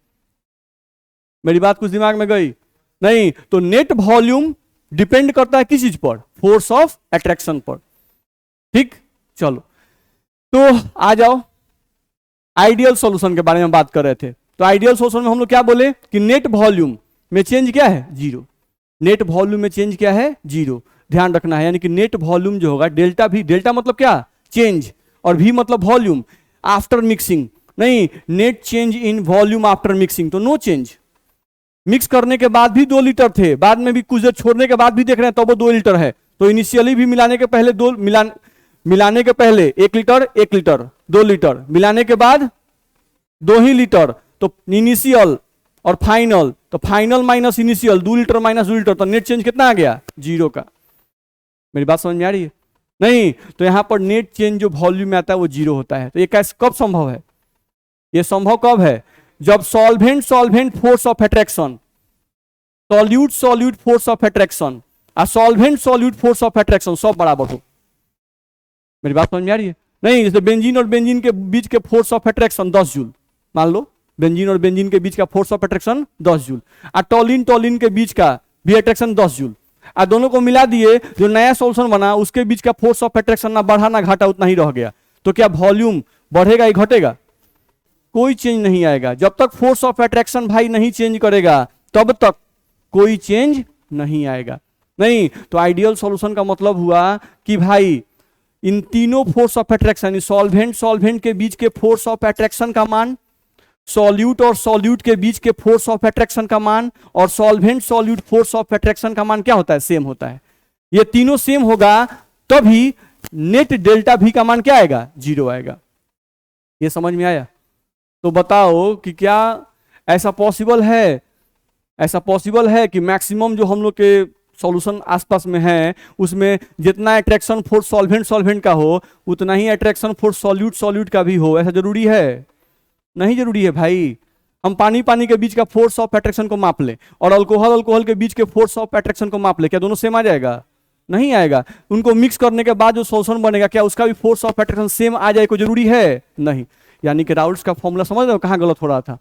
मेरी बात कुछ दिमाग में गई? नहीं, तो नेट वॉल्यूम डिपेंड करता है किस चीज पर? फोर्स ऑफ अट्रैक्शन पर। ठीक, चलो तो आ जाओ, आइडियल सॉल्यूशन के बारे में बात कर रहे थे। तो आइडियल सॉल्यूशन में हम लोग क्या बोले कि नेट वॉल्यूम में चेंज क्या है? 0। नेट वॉल्यूम में चेंज क्या है? 0। ध्यान रखना है, यानी कि नेट वॉल्यूम जो होगा, डेल्टा भी, डेल्टा मतलब क्या? चेंज, और भी मतलब वॉल्यूम आफ्टर मिक्सिंग। नहीं, net change in volume after mixing, तो नो चेंज। मिक्स करने के बाद भी 2 लीटर थे, बाद में भी कुछ देर छोड़ने के बाद भी देख रहे हैं तो वो 2 लीटर है। तो इनिशियली भी मिलाने के पहले मिलाने के पहले 1 लीटर 1 लीटर 2 लीटर, मिलाने के बाद 2 ही लीटर। तो इनिशियल और फाइनल, तो final minus initial 2 litre minus 2 litre, तो नेट चेंज कितना आ गया? 0 का। मेरी बात समझ में आ रही है? नहीं, तो यहां पर नेट चेंज जो वॉल्यूम में आता है वो 0 होता है। तो ये कैसे, कब संभव है? ये संभव कब है? जब solvent solvent force of attraction, solute solute force of attraction और solvent solute force of attraction सब बराबर हो। मेरी बात समझ में आ रही है? नहीं, जैसे बेंजीन और बेंजीन के बीच के फोर्स ऑफ अट्रैक्शन 10 जूल, मान लो बेंजीन और बेंजीन के बीच का फोर्स ऑफ अट्रैक्शन 10 जूल, और टॉलिन टॉलिन के बीच का भी अट्रैक्शन 10 जूल, और दोनों को मिला दिए, जो नया सॉल्यूशन बना उसके बीच का फोर्स ऑफ अट्रैक्शन ना बढ़ा ना घटा, उतना ही रह गया। तो क्या वॉल्यूम बढ़ेगा या घटेगा? कोई चेंज नहीं आएगा। जब तक फोर्स ऑफ अट्रैक्शन भाई नहीं चेंज करेगा तब तक कोई चेंज नहीं आएगा। नहीं, तो आइडियल सॉल्यूशन का मतलब हुआ कि भाई इन तीनों force of attraction, solvent solvent के बीच के फोर्स ऑफ अट्रैक्शन का मान, सॉल्यूट और सॉल्यूट के बीच के फोर्स ऑफ अट्रैक्शन का मान, और solvent solute force of attraction का मान क्या होता है? सेम होता है। ये तीनों सेम होगा तभी नेट डेल्टा भी का मान क्या आएगा? 0 आएगा। ये समझ में आया? तो बताओ कि क्या ऐसा पॉसिबल है, ऐसा पॉसिबल है कि मैक्सिमम जो हम लोग के सॉल्यूशन आसपास में है उसमें जितना अट्रैक्शन फोर्स सॉल्वेंट सॉल्वेंट का हो उतना ही अट्रैक्शन फोर्स सॉल्यूट सॉल्यूट का भी हो? ऐसा जरूरी है? नहीं जरूरी है भाई। हम पानी पानी के बीच का फोर्स ऑफ अट्रैक्शन को माप ले और अल्कोहल अल्कोहल के बीच के फोर्स ऑफ अट्रैक्शन को माप ले, क्या दोनों सेम आ जाएगा? नहीं आएगा। उनको मिक्स करने के बाद जो सॉल्यूशन बनेगा क्या उसका भी फोर्स ऑफ अट्रैक्शन सेम आ जाए? कोई जरूरी है? नहीं। यानी कि राउल्स का फॉर्मूला समझ रहे हो कहां गलत हो रहा था?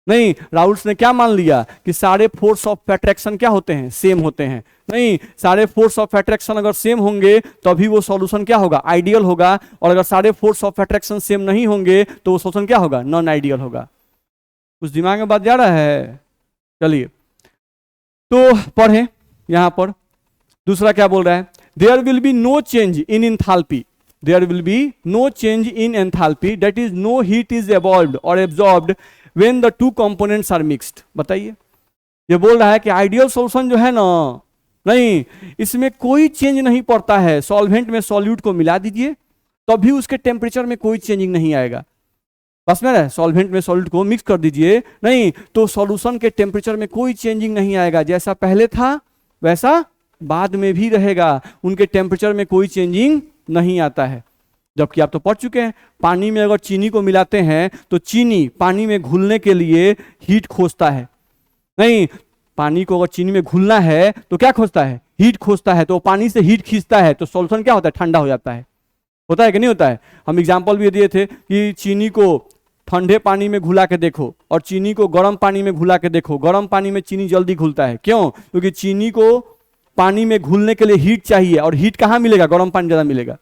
नहीं, राउल्स ने क्या मान लिया कि सारे फोर्स ऑफ अट्रैक्शन क्या होते हैं? सेम होते हैं। नहीं, सारे फोर्स ऑफ अट्रैक्शन अगर सेम होंगे तभी वो सॉल्यूशन क्या होगा? आइडियल होगा। और अगर सारे फोर्स ऑफ अट्रैक्शन सेम नहीं होंगे तो वो सॉल्यूशन क्या होगा? नॉन आइडियल होगा। कुछ दिमाग में बात जा रहा है? चलिए तो पढ़ें यहां पर दूसरा क्या बोल रहा है? There will be no change in enthalpy, there will be no change in enthalpy, that is no heat is evolved और absorbed when the two components are mixed। बताइए, ये बोल रहा है कि आइडियल सॉल्यूशन जो है ना, नहीं इसमें कोई चेंज नहीं पड़ता है। सॉल्वेंट में सॉल्यूट को मिला दीजिए तभी उसके टेम्परेचर में कोई चेंजिंग नहीं आएगा। बस में रहे, सॉल्वेंट में सॉल्यूट को मिक्स कर दीजिए, नहीं तो सॉल्यूशन के टेम्परेचर में कोई चेंजिंग नहीं आएगा। जैसा पहले था वैसा बाद में भी रहेगा, उनके टेम्परेचर में कोई चेंजिंग नहीं आता है। जबकि आप तो पढ़ चुके हैं, पानी में अगर चीनी को मिलाते हैं तो चीनी पानी में घुलने के लिए हीट खोजता है। नहीं, पानी को अगर चीनी में घुलना है तो क्या खोजता है? हीट खोजता है। तो पानी से हीट खींचता है तो सॉल्यूशन क्या होता है? ठंडा हो जाता है। होता है कि नहीं होता है? हम एग्जाम्पल भी दिए थे कि चीनी को ठंडे पानी में घुला के देखो और चीनी को गर्म पानी में घुला के देखो। गर्म पानी में चीनी जल्दी घुलता है। क्यों? क्योंकि चीनी को पानी में घुलने के लिए हीट चाहिए, और हीट कहाँ मिलेगा? गर्म पानी ज्यादा मिलेगा।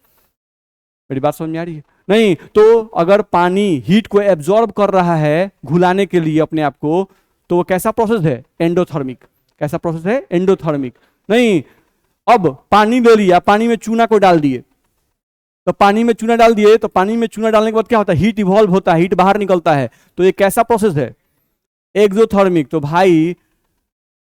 मेरी बात समझ में आ रही है? नहीं, तो अगर पानी हीट को एब्जॉर्ब कर रहा है घुलाने के लिए अपने आप को, तो वो कैसा प्रोसेस है? एंडोथर्मिक। कैसा प्रोसेस है? एंडोथर्मिक। नहीं, अब पानी ले लिया, पानी में चूना को डाल दिए, तो पानी में चूना डाल दिए तो पानी में चूना डालने के बाद क्या होता है? हीट इवॉल्व होता है, हीट बाहर निकलता है। तो ये कैसा प्रोसेस है? एक्सोथर्मिक। तो भाई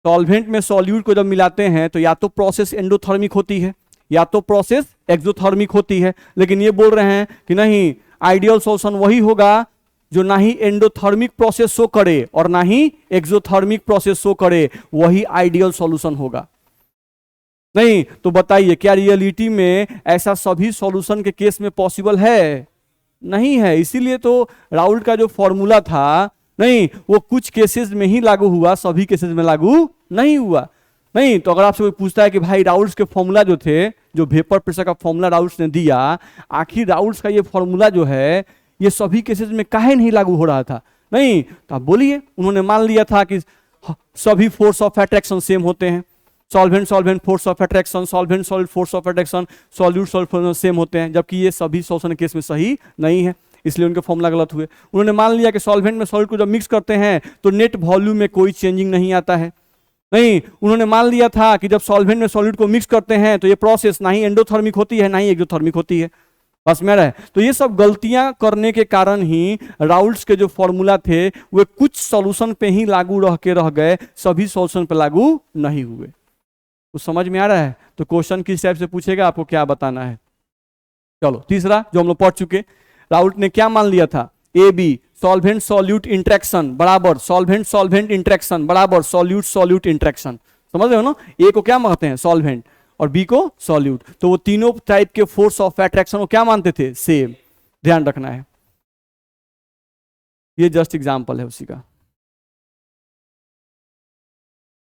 सॉल्वेंट में सॉल्यूट को जब मिलाते हैं तो या तो प्रोसेस एंडोथर्मिक होती है या तो प्रोसेस एक्सोथर्मिक होती है। लेकिन ये बोल रहे हैं कि नहीं, आइडियल सॉल्यूशन वही होगा जो ना ही एंडोथर्मिक प्रोसेस शो करे और ना ही एक्सोथर्मिक प्रोसेस शो करे, वही आइडियल सॉल्यूशन होगा। नहीं, तो बताइए क्या रियलिटी में ऐसा सभी सॉल्यूशन के केस में पॉसिबल है? नहीं है। इसीलिए तो राउल्ट का जो फॉर्मूला था, नहीं वो कुछ केसेस में ही लागू हुआ, सभी केसेस में लागू नहीं हुआ। नहीं, तो अगर आपसे कोई पूछता है कि भाई राउल्ट्स के फॉर्मूला जो थे, जो वेपर प्रेशर का फॉर्मूला राउल्ट्स ने दिया, आखिर राउल्ट्स का ये फॉर्मूला जो है ये सभी केसेस में काहे नहीं लागू हो रहा था? नहीं, तो आप बोलिए, उन्होंने मान लिया था कि सभी फोर्स ऑफ अट्रैक्शन सेम होते हैं। Solvent solvent force of attraction, solvent solute force of attraction, solute solute same होते हैं, जबकि ये सभी सॉल्यूशन केस में सही नहीं है, इसलिए उनके फॉर्मूला गलत हुए। उन्होंने मान लिया कि सॉल्वेंट में सॉल्यूट को जब मिक्स करते हैं तो नेट वॉल्यूम में कोई चेंजिंग नहीं आता है। नहीं, उन्होंने मान लिया था कि जब सॉल्वेंट में सॉल्यूट को मिक्स करते हैं तो ये प्रोसेस ना ही एंडोथर्मिक होती है ना ही एक्सोथर्मिक होती है। बस में रहे, तो ये सब गलतियां करने के कारण ही राउल्ट्स के जो फॉर्मूला थे वे कुछ सॉल्यूशन पे ही लागू रह गए, सभी सॉल्यूशन पे लागू नहीं हुए। कुछ समझ में आ रहा है? तो क्वेश्चन किस टाइप से पूछेगा, आपको क्या बताना है। चलो तीसरा जो हम लोग पढ़ चुके, राउल्ट ने क्या मान लिया था? A B solvent solute interaction बराबर सॉल्वेंट सॉल्वेंट इंट्रैक्शन बराबर सॉल्यूट सॉल्यूट इंट्रैक्शन। समझ रहे हो ना, ए को क्या मानते हैं सॉल्वेंट और बी को सॉल्यूट, तो वो तीनों टाइप के फोर्स ऑफ अट्रैक्शन को क्या मानते थे सेम, ध्यान रखना है। ये जस्ट एग्जांपल है उसी का।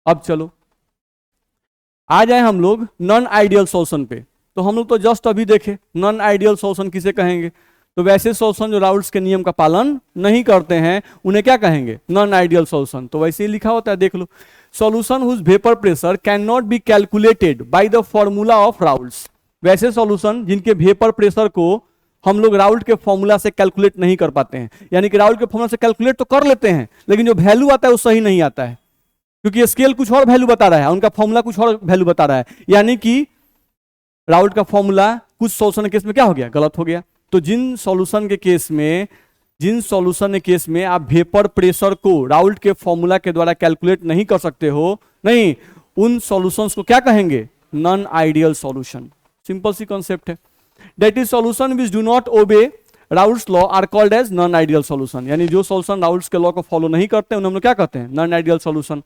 अब चलो आ जाए हम लोग नॉन आइडियल सॉल्यूशन पे। तो हम लोग तो जस्ट अभी देखे नॉन आइडियल सॉल्यूशन किसे कहेंगे, तो वैसे सॉल्यूशन जो राउल्ट्स के नियम का पालन नहीं करते हैं उन्हें क्या कहेंगे नॉन आइडियल सॉल्यूशन। तो वैसे ही लिखा होता है, देख लो, solution whose vapour pressure can not be calculated by the formula of Raoult's. वैसे सॉल्यूशन जिनके वेपर प्रेशर को हम लोग राउल्ट के फॉर्मूला से कैलकुलेट नहीं कर पाते हैं, यानी कि राउल्ट के फॉर्मूला से कैलकुलेट तो कर लेते हैं लेकिन जो वैल्यू आता है वो सही नहीं आता है, क्योंकि स्केल कुछ और वैल्यू बता रहा है, उनका फॉर्मूला कुछ और वैल्यू बता रहा है, यानी कि राउल्ट का फॉर्मूला कुछ सॉल्यूशन के केस में क्या हो गया, गलत हो गया। तो जिन सॉल्यूशन के केस में आप वेपर प्रेशर को राउल्ट के फॉर्मूला के द्वारा कैलकुलेट नहीं कर सकते हो, नहीं, उन सॉल्यूशंस को क्या कहेंगे नॉन आइडियल सॉल्यूशन। सिंपल सी कॉन्सेप्ट है। That is solution which do not obey Raoult's law are called as non ideal solution, यानी जो सॉल्यूशन राउल्ट्स के लॉ को फॉलो नहीं करते उन्हें हम लोग क्या कहते हैं नॉन आइडियल सॉल्यूशन।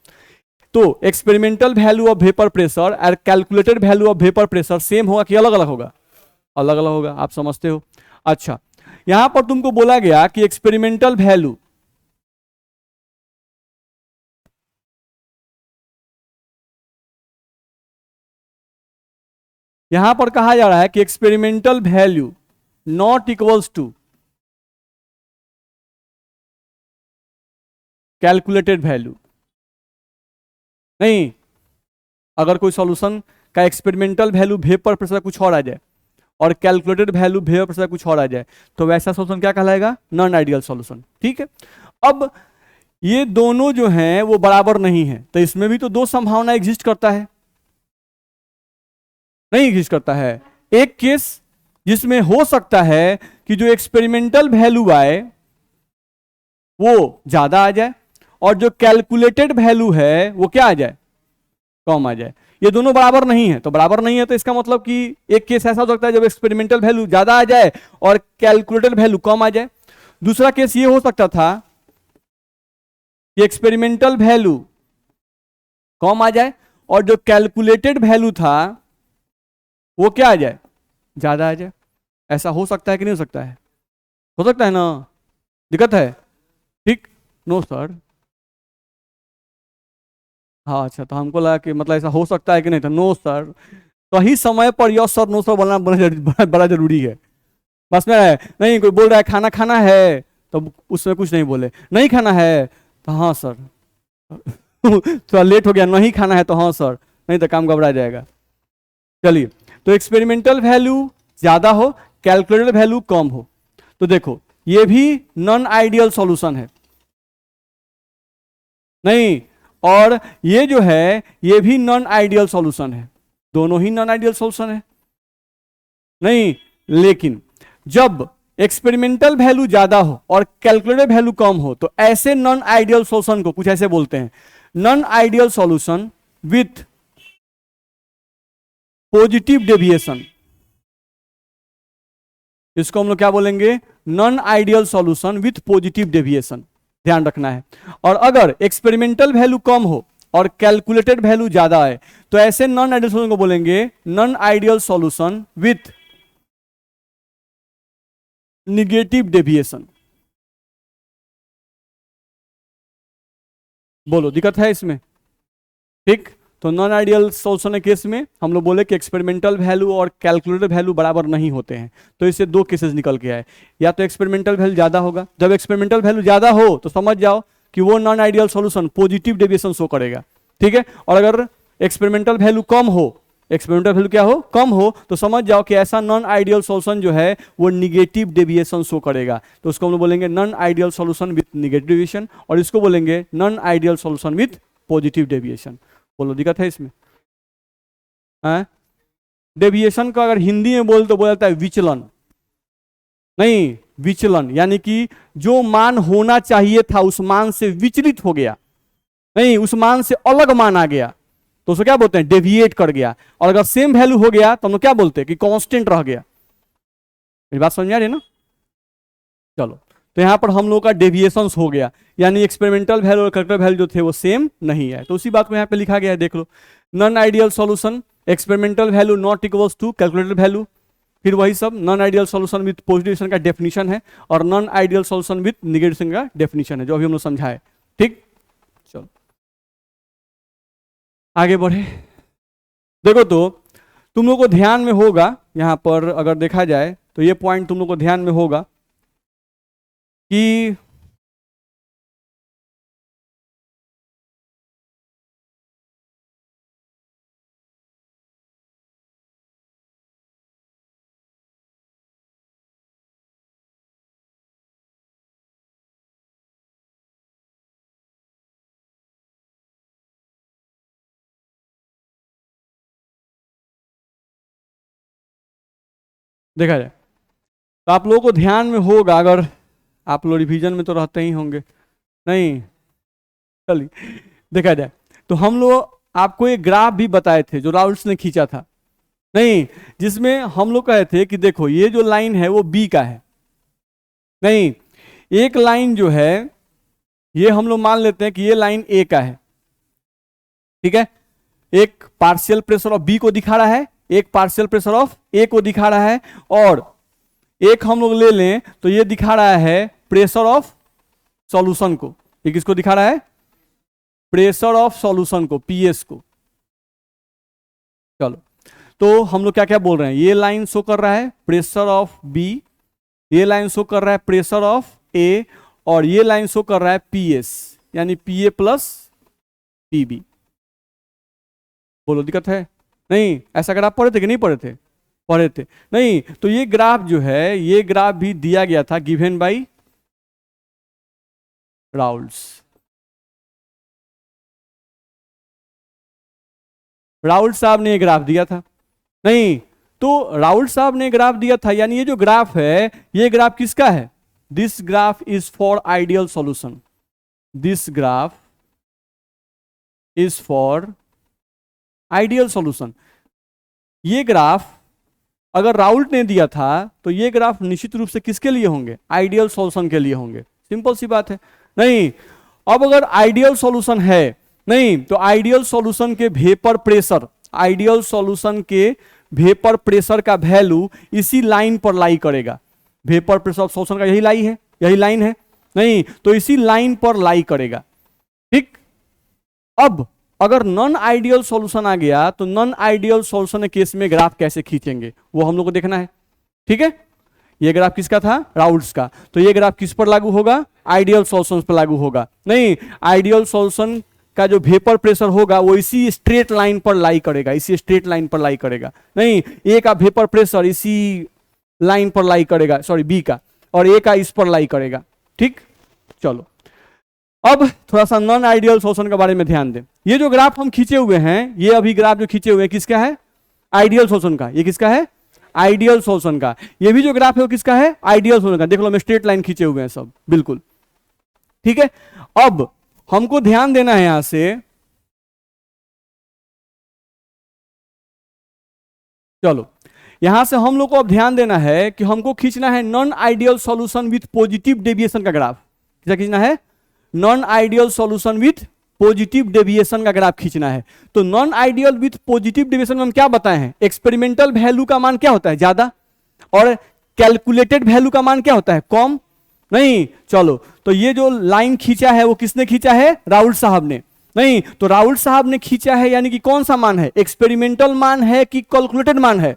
तो experimental value of vapour pressure और calculated value of vapour pressure same होगा कि अलग अलग होगा, अलग अलग होगा, आप समझते हो। अच्छा, यहां पर तुमको बोला गया कि एक्सपेरिमेंटल वैल्यू यहां पर कहा जा रहा है कि experimental value not equals to calculated value. नहीं, अगर कोई सॉल्यूशन का एक्सपेरिमेंटल वैल्यू वेपर प्रेशर कुछ और आ जाए और कैलकुलेटेड वैल्यू वेपर प्रेशर कुछ और आ जाए तो वैसा सॉल्यूशन क्या कहलाएगा नॉन आइडियल सॉल्यूशन। ठीक है, अब ये दोनों जो हैं वो बराबर नहीं है, तो इसमें भी तो दो संभावना एग्जिस्ट करता है, नहीं एग्जिस्ट करता है। एक केस जिसमें हो सकता है कि जो एक्सपेरिमेंटल वैल्यू आए वो ज्यादा आ जाए और जो कैलकुलेटेड वैल्यू है वो क्या आ जाए कम आ जाए। ये दोनों बराबर नहीं है, तो बराबर नहीं है तो इसका मतलब कि एक केस ऐसा हो सकता है जब एक्सपेरिमेंटल वैल्यू ज्यादा आ जाए और कैलकुलेटेड वैल्यू कम आ जाए। दूसरा केस ये हो सकता था कि एक्सपेरिमेंटल वैल्यू कम आ जाए और जो कैलकुलेटेड वैल्यू था वो क्या आ जाए ज्यादा आ जाए। ऐसा हो सकता है कि नहीं हो सकता है, हो सकता है ना, दिक्कत है। ठीक, नो सर, हाँ अच्छा, तो हमको लगा कि मतलब ऐसा हो सकता है कि नहीं, तो नो सर, सही समय पर यस सर नो सर बोलना बड़ा जरूरी है। बस में नहीं, कोई बोल रहा है खाना खाना है तो उसमें कुछ नहीं बोले, नहीं खाना है तो हाँ सर थोड़ा लेट हो गया, नहीं खाना है तो हाँ सर, नहीं तो काम घबरा जाएगा। चलिए, तो एक्सपेरिमेंटल वैल्यू ज्यादा हो कैलकुलेटेड वैल्यू कम हो, तो देखो ये भी नॉन आइडियल सॉल्यूशन है, नहीं, और ये जो है ये भी नॉन आइडियल सॉल्यूशन है, दोनों ही नॉन आइडियल सॉल्यूशन है, नहीं, लेकिन जब एक्सपेरिमेंटल वैल्यू ज्यादा हो और कैलकुलेटेड वैल्यू कम हो तो ऐसे नॉन आइडियल सॉल्यूशन को कुछ ऐसे बोलते हैं non ideal solution with positive deviation. इसको हम लोग क्या बोलेंगे non ideal solution with positive deviation, ध्यान रखना है। और अगर एक्सपेरिमेंटल वैल्यू कम हो और कैलकुलेटेड वैल्यू ज्यादा है तो ऐसे नॉन आइडियल सॉल्यूशन को बोलेंगे non ideal solution with negative deviation. बोलो दिक्कत है इसमें? ठीक, तो नॉन आइडियल सॉल्यूशन के केस में हम लोग बोले कि एक्सपेरिमेंटल वैल्यू और कैलकुलेटेड वैल्यू बराबर नहीं होते हैं, तो इससे दो केसेस निकल के आए, या तो एक्सपेरिमेंटल वैल्यू ज्यादा होगा, जब एक्सपेरिमेंटल वैल्यू ज्यादा हो तो समझ जाओ कि वो non ideal solution positive deviation show करेगा, ठीक है, और अगर एक्सपेरिमेंटल वैल्यू कम हो, एक्सपेरिमेंटल वैल्यू क्या हो कम हो, तो समझ जाओ कि ऐसा नॉन आइडियल सॉल्यूशन जो है वो निगेटिव डेविएशन शो करेगा, तो उसको हम लोग बोलेंगे non ideal solution with negative deviation, और इसको बोलेंगे non ideal solution with positive deviation. बोलो दिक्कत है इसमें? डेविएशन का अगर हिंदी में बोल तो बोला जाता है विचलन, नहीं, विचलन यानी कि जो मान होना चाहिए था उस मान से विचलित हो गया, नहीं, उस मान से अलग मान आ गया तो उसको क्या बोलते हैं डेविएट कर गया। और अगर सेम वैल्यू हो गया तो हम लोग क्या बोलते हैं कि कांस्टेंट रह गया। मेरी बात समझ में आ रही है ना? चलो, तो यहाँ पर हम लोग का डेविएशंस हो गया, यानी एक्सपेरिमेंटल वैल्यू और कैलकुलेटेड वैल्यू जो थे वो सेम नहीं है। तो उसी बात को यहाँ पे लिखा गया है, देख लो। Non ideal solution, experimental value not equals to calculated value, फिर वही सब। Non ideal solution with positive का डेफिनेशन है, और non ideal solution with negative का डेफिनेशन है, जो अभी हम लोग समझाए। ठीक, चलो आगे बढ़े। देखो तो तुम लोग को ध्यान में होगा, यहां पर अगर देखा जाए तो ये पॉइंट तुम लोग को ध्यान में होगा कि देखा जाए तो आप लोगों को ध्यान में होगा, अगर आप लोग रिवीजन में तो रहते ही होंगे, नहीं चलिए देखा जाए तो हम लोग आपको एक ग्राफ भी बताए थे जो राउल्स ने खींचा था, नहीं, जिसमें हम लोग कहे थे कि देखो ये जो लाइन है वो बी का है, नहीं, एक लाइन जो है ये हम लोग मान लेते हैं कि ये लाइन ए का है, ठीक है। एक पार्शियल प्रेशर ऑफ बी को दिखा रहा है, एक पार्शियल प्रेशर ऑफ ए को दिखा रहा है, और एक हम लोग ले लें तो ये दिखा रहा है प्रेशर ऑफ सॉल्यूशन को। ये किसको दिखा रहा है? प्रेशर ऑफ सॉल्यूशन को, पीएस को। चलो तो हम लोग क्या क्या बोल रहे हैं, ये लाइन शो कर रहा है प्रेशर ऑफ बी, ये लाइन शो कर रहा है प्रेशर ऑफ ए, और ये लाइन शो कर रहा है पीएस, यानी पीए प्लस पीबी। बोलो दिक्कत है? नहीं, ऐसा ग्राफ पढ़े थे कि नहीं पढ़े थे? पढ़े थे। नहीं तो ये ग्राफ जो है, ये ग्राफ भी दिया गया था, गिवन बाय राउल्स। राउल्ट साहब ने ये ग्राफ दिया था, नहीं तो राउल्ट साहब ने ग्राफ दिया था, यानी ये जो ग्राफ है ये ग्राफ किसका है? This graph is for ideal solution, this graph is for ideal solution. ये ग्राफ अगर राउल्ट ने दिया था तो ये ग्राफ निश्चित रूप से किसके लिए होंगे? आइडियल सॉल्यूशन के लिए होंगे, सिंपल सी बात है। नहीं, अब अगर आइडियल सॉल्यूशन है, नहीं तो आइडियल सॉल्यूशन के वेपर प्रेशर, आइडियल सॉल्यूशन के वेपर प्रेशर का वैल्यू इसी लाइन पर लाई करेगा। वेपर प्रेशर ऑफ सॉल्यूशन का यही लाइन है, नहीं तो इसी लाइन पर लाई करेगा, ठीक। अब अगर नॉन आइडियल सॉल्यूशन आ गया तो नॉन आइडियल सॉल्यूशन के केस में ग्राफ कैसे खींचेंगे वो हम लोग को देखना है, ठीक है। ये ग्राफ किसका था? राउल्ट्स का। तो ये ग्राफ किस पर लागू होगा? आइडियल सॉल्यूशन पर लागू होगा। नहीं, आइडियल सॉल्यूशन का जो वेपर प्रेशर होगा वो इसी स्ट्रेट लाइन पर लाई करेगा, इसी स्ट्रेट लाइन पर लाई करेगा। नहीं, ए का वेपर प्रेशर इसी लाइन पर लाई करेगा, सॉरी बी का, और ए का इस पर लाई करेगा, ठीक। चलो अब थोड़ा सा नॉन आइडियल सॉल्यूशन के बारे में ध्यान दें। ये जो ग्राफ हम खींचे हुए हैं, ये अभी ग्राफ जो खींचे हुए हैं किसका है? आइडियल सॉल्यूशन का। ये किसका है? आइडियल सॉल्यूशन का। ये भी जो ग्राफ है वो किसका है? आइडियल सॉल्यूशन का। देख लो, मैं स्ट्रेट लाइन खींचे हुए हैं सब, बिल्कुल ठीक है। अब हमको ध्यान देना है यहां से, चलो यहां से हम लोग को अब ध्यान देना है कि हमको खींचना है non ideal solution with positive deviation का ग्राफ। क्या खींचना है? Non ideal solution with positive deviation का ग्राफ खींचना है। तो non ideal with positive deviation में हम क्या बताए हैं? एक्सपेरिमेंटल वैल्यू का मान क्या होता है? ज्यादा, और कैलकुलेटेड वैल्यू का मान क्या होता है? कम। नहीं, चलो तो ये जो लाइन खींचा है वो किसने खींचा है? राउल्ट साहब ने। नहीं तो राउल्ट साहब ने खींचा है, यानी कि कौन सा मान है? एक्सपेरिमेंटल मान है कि कैलकुलेटेड मान है?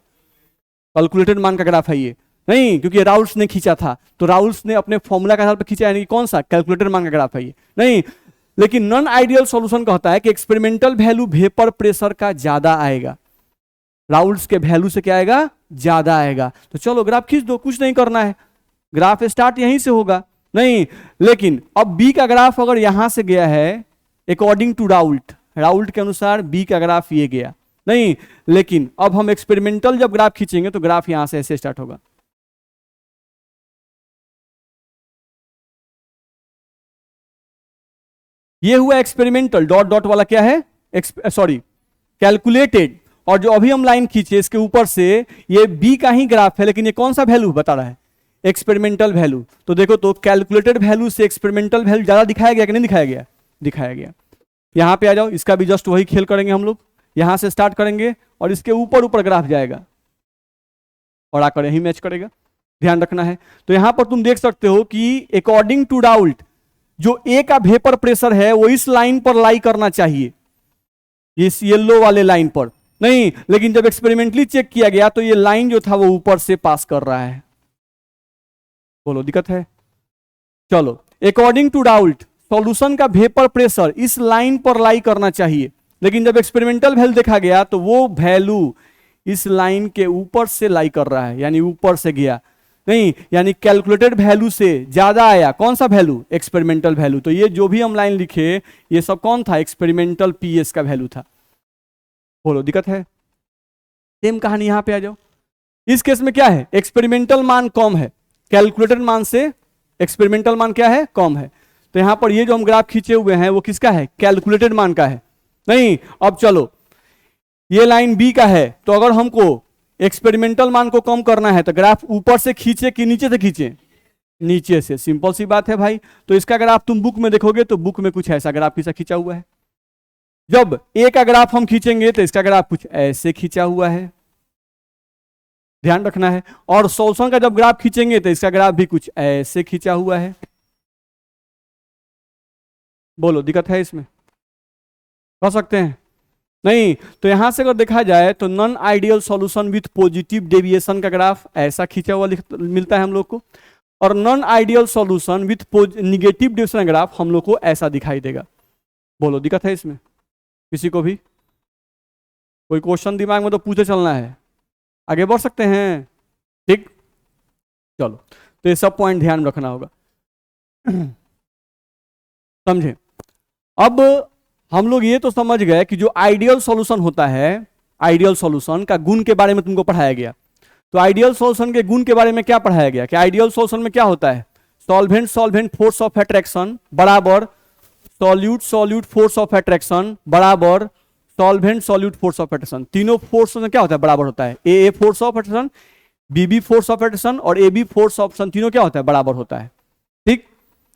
कैलकुलेटेड मान का ग्राफ है ये। नहीं, क्योंकि राउल्ट्स ने खींचा था, तो राउल्ट्स ने अपने फॉर्मूला के आधार पर खींचा, यानी कि कौन सा? कैलकुलेटेड मान का ग्राफ है ये। नहीं, लेकिन नॉन आइडियल सॉल्यूशन का होता है कि एक्सपेरिमेंटल वैल्यू वेपर प्रेशर का ज्यादा आएगा, राउल्ट्स के वैल्यू से क्या आएगा? ज्यादा आएगा। तो चलो ग्राफ खींच दो, कुछ नहीं करना है, ग्राफ स्टार्ट यहीं से होगा। नहीं, लेकिन अब बी का ग्राफ अगर यहां से गया है अकॉर्डिंग टू राउल्ट के अनुसार बी का ग्राफ ये गया। नहीं, लेकिन अब हम एक्सपेरिमेंटल जब ग्राफ खींचेंगे तो ग्राफ यहां से ऐसे स्टार्ट होगा। ये हुआ एक्सपेरिमेंटल, डॉट डॉट वाला क्या है? Sorry calculated. और जो अभी हम लाइन खींचे इसके ऊपर से, ये बी का ही ग्राफ है, लेकिन ये कौन सा वैल्यू बता रहा है? Experimental value. तो देखो तो कैलकुलेटेड वैल्यू से एक्सपेरिमेंटल वैल्यू ज्यादा दिखाया गया कि नहीं दिखाया गया? दिखाया गया। यहां पे आ जाओ, इसका भी जस्ट वही खेल करेंगे हम लोग। यहां से स्टार्ट करेंगे और इसके ऊपर ऊपर ग्राफ जाएगा और आकर यही मैच करेगा, ध्यान रखना है। तो यहां पर तुम देख सकते हो कि अकॉर्डिंग टू डाउल्ट जो ए का वेपर प्रेशर है वो इस लाइन पर लाई करना चाहिए, इस येलो वाले लाइन पर नहीं, लेकिन जब एक्सपेरिमेंटली चेक किया गया तो ये लाइन जो था वो ऊपर से पास कर रहा है। बोलो दिक्कत है? चलो, अकॉर्डिंग टू डाउल्ट सॉल्यूशन का वेपर प्रेशर इस लाइन पर लाई करना चाहिए, लेकिन जब एक्सपेरिमेंटल वैल्यू देखा गया तो वो वैल्यू इस लाइन के ऊपर से लाई कर रहा है, यानी ऊपर से गया नहीं, यानी कैलकुलेटेड वैल्यू से ज्यादा आया। कौन सा वैल्यू? Experimental value. तो ये जो भी हम लाइन लिखे ये सब कौन था? एक्सपेरिमेंटल पीएस का वैल्यू था। बोलो दिक्कत है? सेम कहानी यहां पे आ जाओ। इस केस में क्या है? एक्सपेरिमेंटल मान कम है, कैलकुलेटेड मान से एक्सपेरिमेंटल मान क्या है? कम है। तो यहां पर ये जो हम ग्राफ खींचे हुए हैं वो किसका है? कैलकुलेटेड मान का है नहीं। अब चलो, ये लाइन बी का है, तो अगर हमको एक्सपेरिमेंटल मान को कम करना है तो ग्राफ ऊपर से खींचे कि नीचे से खींचे? नीचे से। सिंपल सी बात है भाई। तो इसका ग्राफ तुम बुक में देखोगे तो बुक में कुछ ऐसा ग्राफ किसा खींचा हुआ है। जब ए का ग्राफ हम खींचेंगे तो इसका ग्राफ कुछ ऐसे खींचा हुआ है, ध्यान रखना है। और सॉल्यूशन का जब ग्राफ खींचेंगे तो इसका ग्राफ भी कुछ ऐसे खींचा हुआ है। बोलो दिक्कत है इसमें? कह सकते हैं नहीं? तो यहां से अगर देखा जाए तो non ideal solution with positive deviation का ग्राफ ऐसा खींचा हुआ मिलता है हम लोग को, और non ideal solution with negative deviation का ग्राफ हम लोग को ऐसा दिखाई देगा। बोलो दिक्कत है इसमें किसी को भी? कोई क्वेश्चन दिमाग में तो पूछे चलना है, आगे बढ़ सकते हैं? ठीक, चलो। तो ये सब पॉइंट ध्यान रखना होगा, समझे? अब हम लोग ये तो समझ गए कि जो आइडियल सॉल्यूशन होता है, आइडियल सॉल्यूशन का गुण के बारे में तुमको पढ़ाया गया। तो आइडियल सॉल्यूशन के गुण के बारे में क्या पढ़ाया गया कि आइडियल सॉल्यूशन में क्या होता है? Solvent solvent force of attraction बराबर solute solute force of attraction बराबर solvent solute force of attraction. तीनों फोर्स में क्या होता है? बराबर होता है। A force of attraction, B force of attraction और A B force of attraction, तीनों क्या होता है? बराबर होता है। ठीक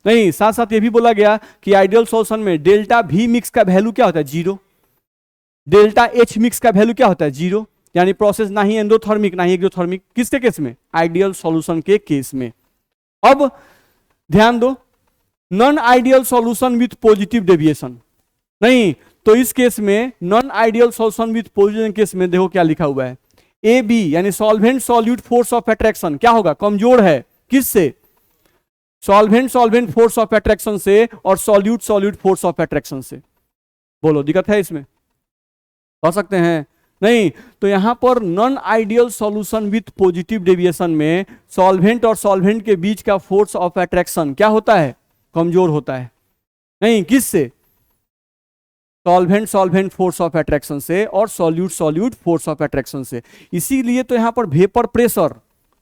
नहीं, साथ साथ ये भी बोला गया कि आइडियल सॉल्यूशन में डेल्टा वी मिक्स का वैल्यू क्या होता है? जीरो। डेल्टा एच मिक्स का वैल्यू क्या होता है? जीरो। यानी प्रोसेस ना ही एंडोथर्मिक ना ही एक्सोथर्मिक। किसके केस में? आइडियल सॉल्यूशन के केस में। अब ध्यान दो, non ideal solution with positive deviation नहीं, तो इस केस में non ideal solution with positive case में देखो क्या लिखा हुआ है? ए बी यानी solvent solute force of attraction क्या होगा? कमजोर है। किससे? Solvent solvent force of attraction से और solute solute force of attraction से। बोलो दिक्कत है इसमें? कह सकते हैं नहीं? तो यहां पर non ideal solution with positive deviation में सॉल्वेंट और सॉल्वेंट के बीच का फोर्स ऑफ अट्रैक्शन क्या होता है? कमजोर होता है नहीं। किससे? Solvent solvent force of attraction से और solute solute force of attraction से। इसीलिए तो यहां पर वेपर प्रेशर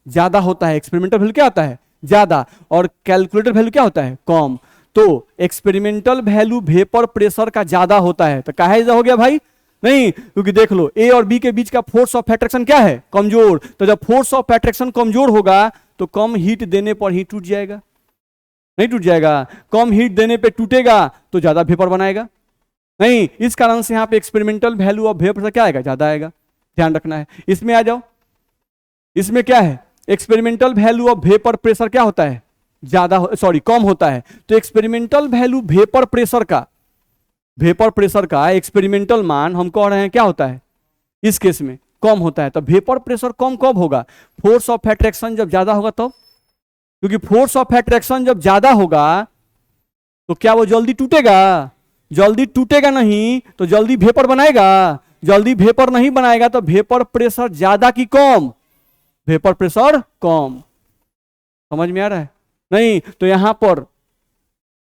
ज्यादा होता है। एक्सपेरिमेंटल वैल्यू क्या होता है? ज्यादा, और कैलकुलेटेड वैल्यू क्या होता है? कम। तो एक्सपेरिमेंटल वैल्यू वेपर प्रेशर का ज्यादा होता है। तो काहे हो गया भाई? नहीं, क्योंकि देख लो ए और बी के बीच का फोर्स ऑफ अट्रैक्शन क्या है? कमजोर। तो जब फोर्स ऑफ अट्रैक्शन कमजोर होगा तो कम हीट देने पर ही टूट जाएगा? नहीं टूट जाएगा। कम हीट देने पे टूटेगा तो ज्यादा वेपर बनाएगा नहीं। इस कारण से यहां पे एक्सपेरिमेंटल वैल्यू ऑफ वेपर क्या आएगा? ज्यादा आएगा, ध्यान रखना है। इसमें आ जाओ, इसमें क्या है? Experimental value of vapour pressure क्या होता है? ज्यादा, सॉरी कम होता है। तो एक्सपेरिमेंटल वैल्यू वेपर प्रेशर का एक्सपेरिमेंटल मान हम कह रहे हैं क्या होता है? इस केस में कम होता है। तो वेपर प्रेशर कम कब होगा? फोर्स ऑफ अट्रैक्शन जब ज्यादा होगा तब। क्योंकि फोर्स ऑफ अट्रैक्शन जब ज्यादा होगा तो क्या वो जल्दी टूटेगा? जल्दी टूटेगा नहीं तो जल्दी वेपर बनाएगा? जल्दी वेपर नहीं बनाएगा। तो वेपर प्रेशर ज्यादा कि कम? वेपर प्रेशर कम। समझ में आ रहा है? नहीं, तो यहां पर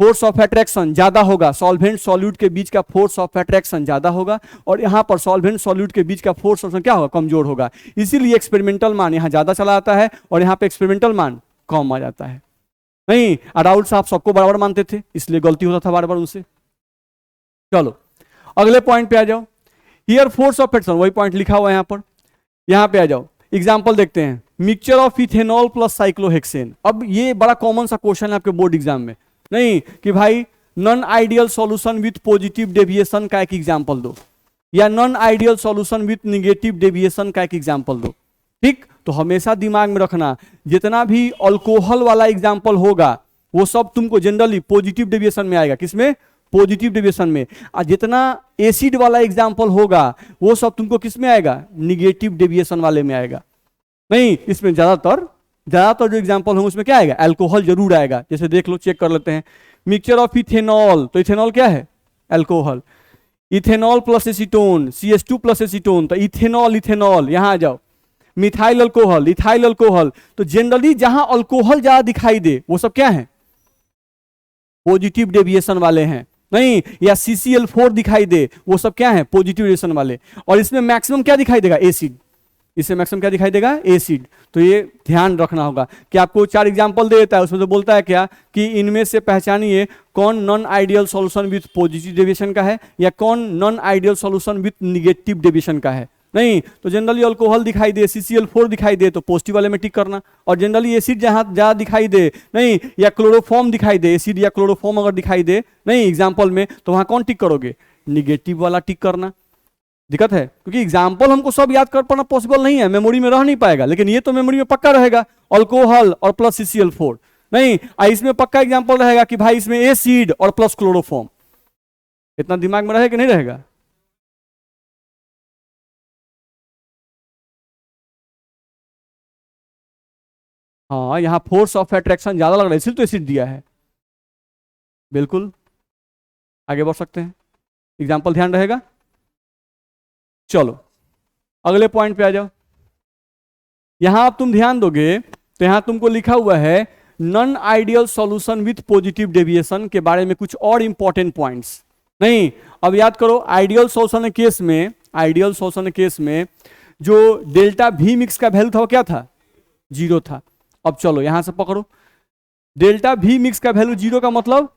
फोर्स ऑफ अट्रैक्शन ज्यादा होगा, सॉल्वेंट सॉल्यूट के बीच का फोर्स ऑफ अट्रैक्शन ज्यादा होगा, और यहां पर सॉल्वेंट सॉल्यूट के बीच का फोर्स ऑफ क्या होगा? कमजोर होगा। इसीलिए एक्सपेरिमेंटल मान यहां ज्यादा चला आता है और यहां पे एक्सपेरिमेंटल मान कम आ जाता है। नहीं, राहुल साहब सबको बराबर मानते थे, इसलिए गलती होता था बार बार उनसे। चलो अगले पॉइंट पे आ जाओ। हियर फोर्स ऑफ अट्रैक्शन, वही पॉइंट लिखा हुआ है यहां पर। यहां पे आ जाओ, एग्जाम्पल देखते हैं। Mixture of ethanol plus cyclohexane. अब ये बड़ा कॉमन सा क्वेश्चन है आपके बोर्ड एग्जाम में, नहीं कि भाई non ideal solution with positive deviation का एक एग्जांपल दो, या non ideal solution with negative deviation का एक एग्जांपल दो। ठीक, तो हमेशा दिमाग में रखना जितना भी अल्कोहल वाला एग्जांपल होगा वो सब तुमको जनरली पॉजिटिव डेविएशन में आएगा। किसमें? पॉजिटिव डेविएशन में। और जितना एसिड वाला एग्जांपल होगा वो सब तुमको किसमें आएगा? निगेटिव डेविएशन वाले में आएगा। नहीं, इसमें ज्यादातर जो एग्जांपल होंगे उसमें क्या आएगा? अल्कोहल जरूर आएगा। जैसे देख लो, चेक कर लेते हैं। मिक्सचर ऑफ इथेनॉल, तो इथेनॉल क्या है? Alcohol. Ethanol plus acetone, CH2 plus acetone, तो इथेनॉल, यहां आ जाओ। मिथाइल अल्कोहल, तो जनरली जहां अल्कोहल ज्यादा दिखाई दे वो सब क्या है? पॉजिटिव डेविएशन वाले हैं। नहीं, या CCl4 दिखाई दे वो सब क्या है? पॉजिटिव डेविएशन वाले। और इसमें मैक्सिमम क्या दिखाई देगा? एसिड। इससे मैक्सिमम क्या दिखाई देगा? एसिड। तो ये ध्यान रखना होगा कि आपको 4 एग्जांपल दे देता है, उसमें तो बोलता है क्या कि इनमें से पहचानिए कौन non ideal solution with positive deviation का है या कौन non ideal solution with negative deviation का है। नहीं, तो जनरली अल्कोहल दिखाई दे, CCl4 दिखाई दे तो पॉजिटिव वाले में टिक करना। और जनरली एसिड जहां ज्यादा दिखाई दे, नहीं, या क्लोरोफॉर्म दिखाई दे, एसिड या क्लोरोफॉर्म अगर दिखाई दे नहीं एग्जाम्पल में, तो वहां कौन टिक करोगे? निगेटिव वाला टिक करना। दिक्कत है क्योंकि एग्जाम्पल हमको सब याद कर पाना पॉसिबल नहीं है, मेमोरी में रह नहीं पाएगा, लेकिन ये तो मेमोरी में पक्का रहेगा, अल्कोहल और प्लस CCl4। नहीं, इसमें पक्का एग्जाम्पल रहेगा कि भाई इसमें एसिड और प्लस क्लोरोफॉर्म। इतना दिमाग में रहेगा कि नहीं रहेगा? हाँ, यहां फोर्स ऑफ अट्रैक्शन ज्यादा लग रहा है इसलिए तो एसिड दिया है। बिल्कुल, आगे बढ़ सकते हैं, एग्जाम्पल ध्यान रहेगा। चलो अगले पॉइंट पे आ जाओ। यहां अब तुम ध्यान दोगे तो यहां तुमको लिखा हुआ है non ideal solution with positive deviation के बारे में कुछ और इंपॉर्टेंट पॉइंट्स। नहीं, अब याद करो, आइडियल सॉल्यूशन केस में जो डेल्टा V मिक्स का वैल्यू था वो क्या था? 0 था। अब चलो यहां से पकड़ो, डेल्टा V मिक्स का वैल्यू 0 का मतलब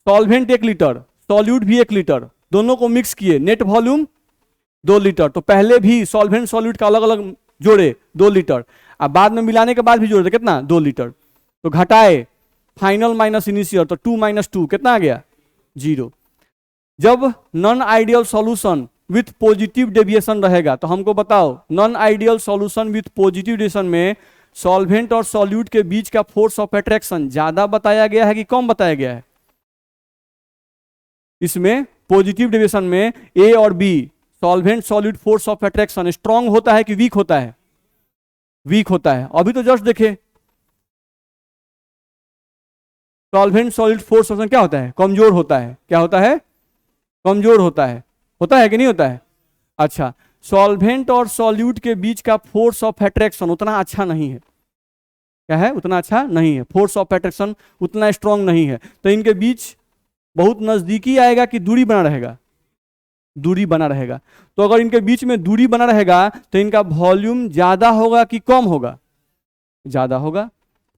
सॉल्वेंट 1 लीटर, सॉल्यूट भी 1 लीटर, दोनों को मिक्स किए, नेट वॉल्यूम 2 लीटर। तो पहले भी सॉल्वेंट सॉल्यूट का अलग अलग जोड़े 2 लीटर, अब बाद में मिलाने के बाद भी जोड़े कितना? 2 लीटर। तो घटाए, फाइनल माइनस इनिशियल, तो 2 - 2 कितना आ गया? 0। जब non ideal solution with positive deviation रहेगा तो हमको बताओ, non ideal solution with positive deviation में सॉल्वेंट और सॉल्यूट के बीच का फोर्स ऑफ अट्रैक्शन ज्यादा बताया गया है कि कम बताया गया है? इसमें पॉजिटिव डेविएशन में A और B solvent solute force of attraction strong होता है कि वीक होता है? वीक होता है। अभी तो जस्ट देखे, सॉल्वेंट सॉल्यूट फोर्स ऑफ क्या होता है? कमजोर होता है। क्या होता है? कमजोर होता है। होता है कि नहीं होता है? अच्छा, सॉल्वेंट और सॉल्यूट के बीच का फोर्स ऑफ अट्रैक्शन उतना अच्छा नहीं है। क्या है? उतना अच्छा नहीं है, फोर्स ऑफ अट्रैक्शन उतना स्ट्रांग नहीं है। तो इनके बीच बहुत नजदीकी आएगा कि दूरी बना रहेगा? दूरी बना रहेगा। तो अगर इनके बीच में दूरी बना रहेगा तो इनका वॉल्यूम ज्यादा होगा कि कम होगा? ज्यादा होगा।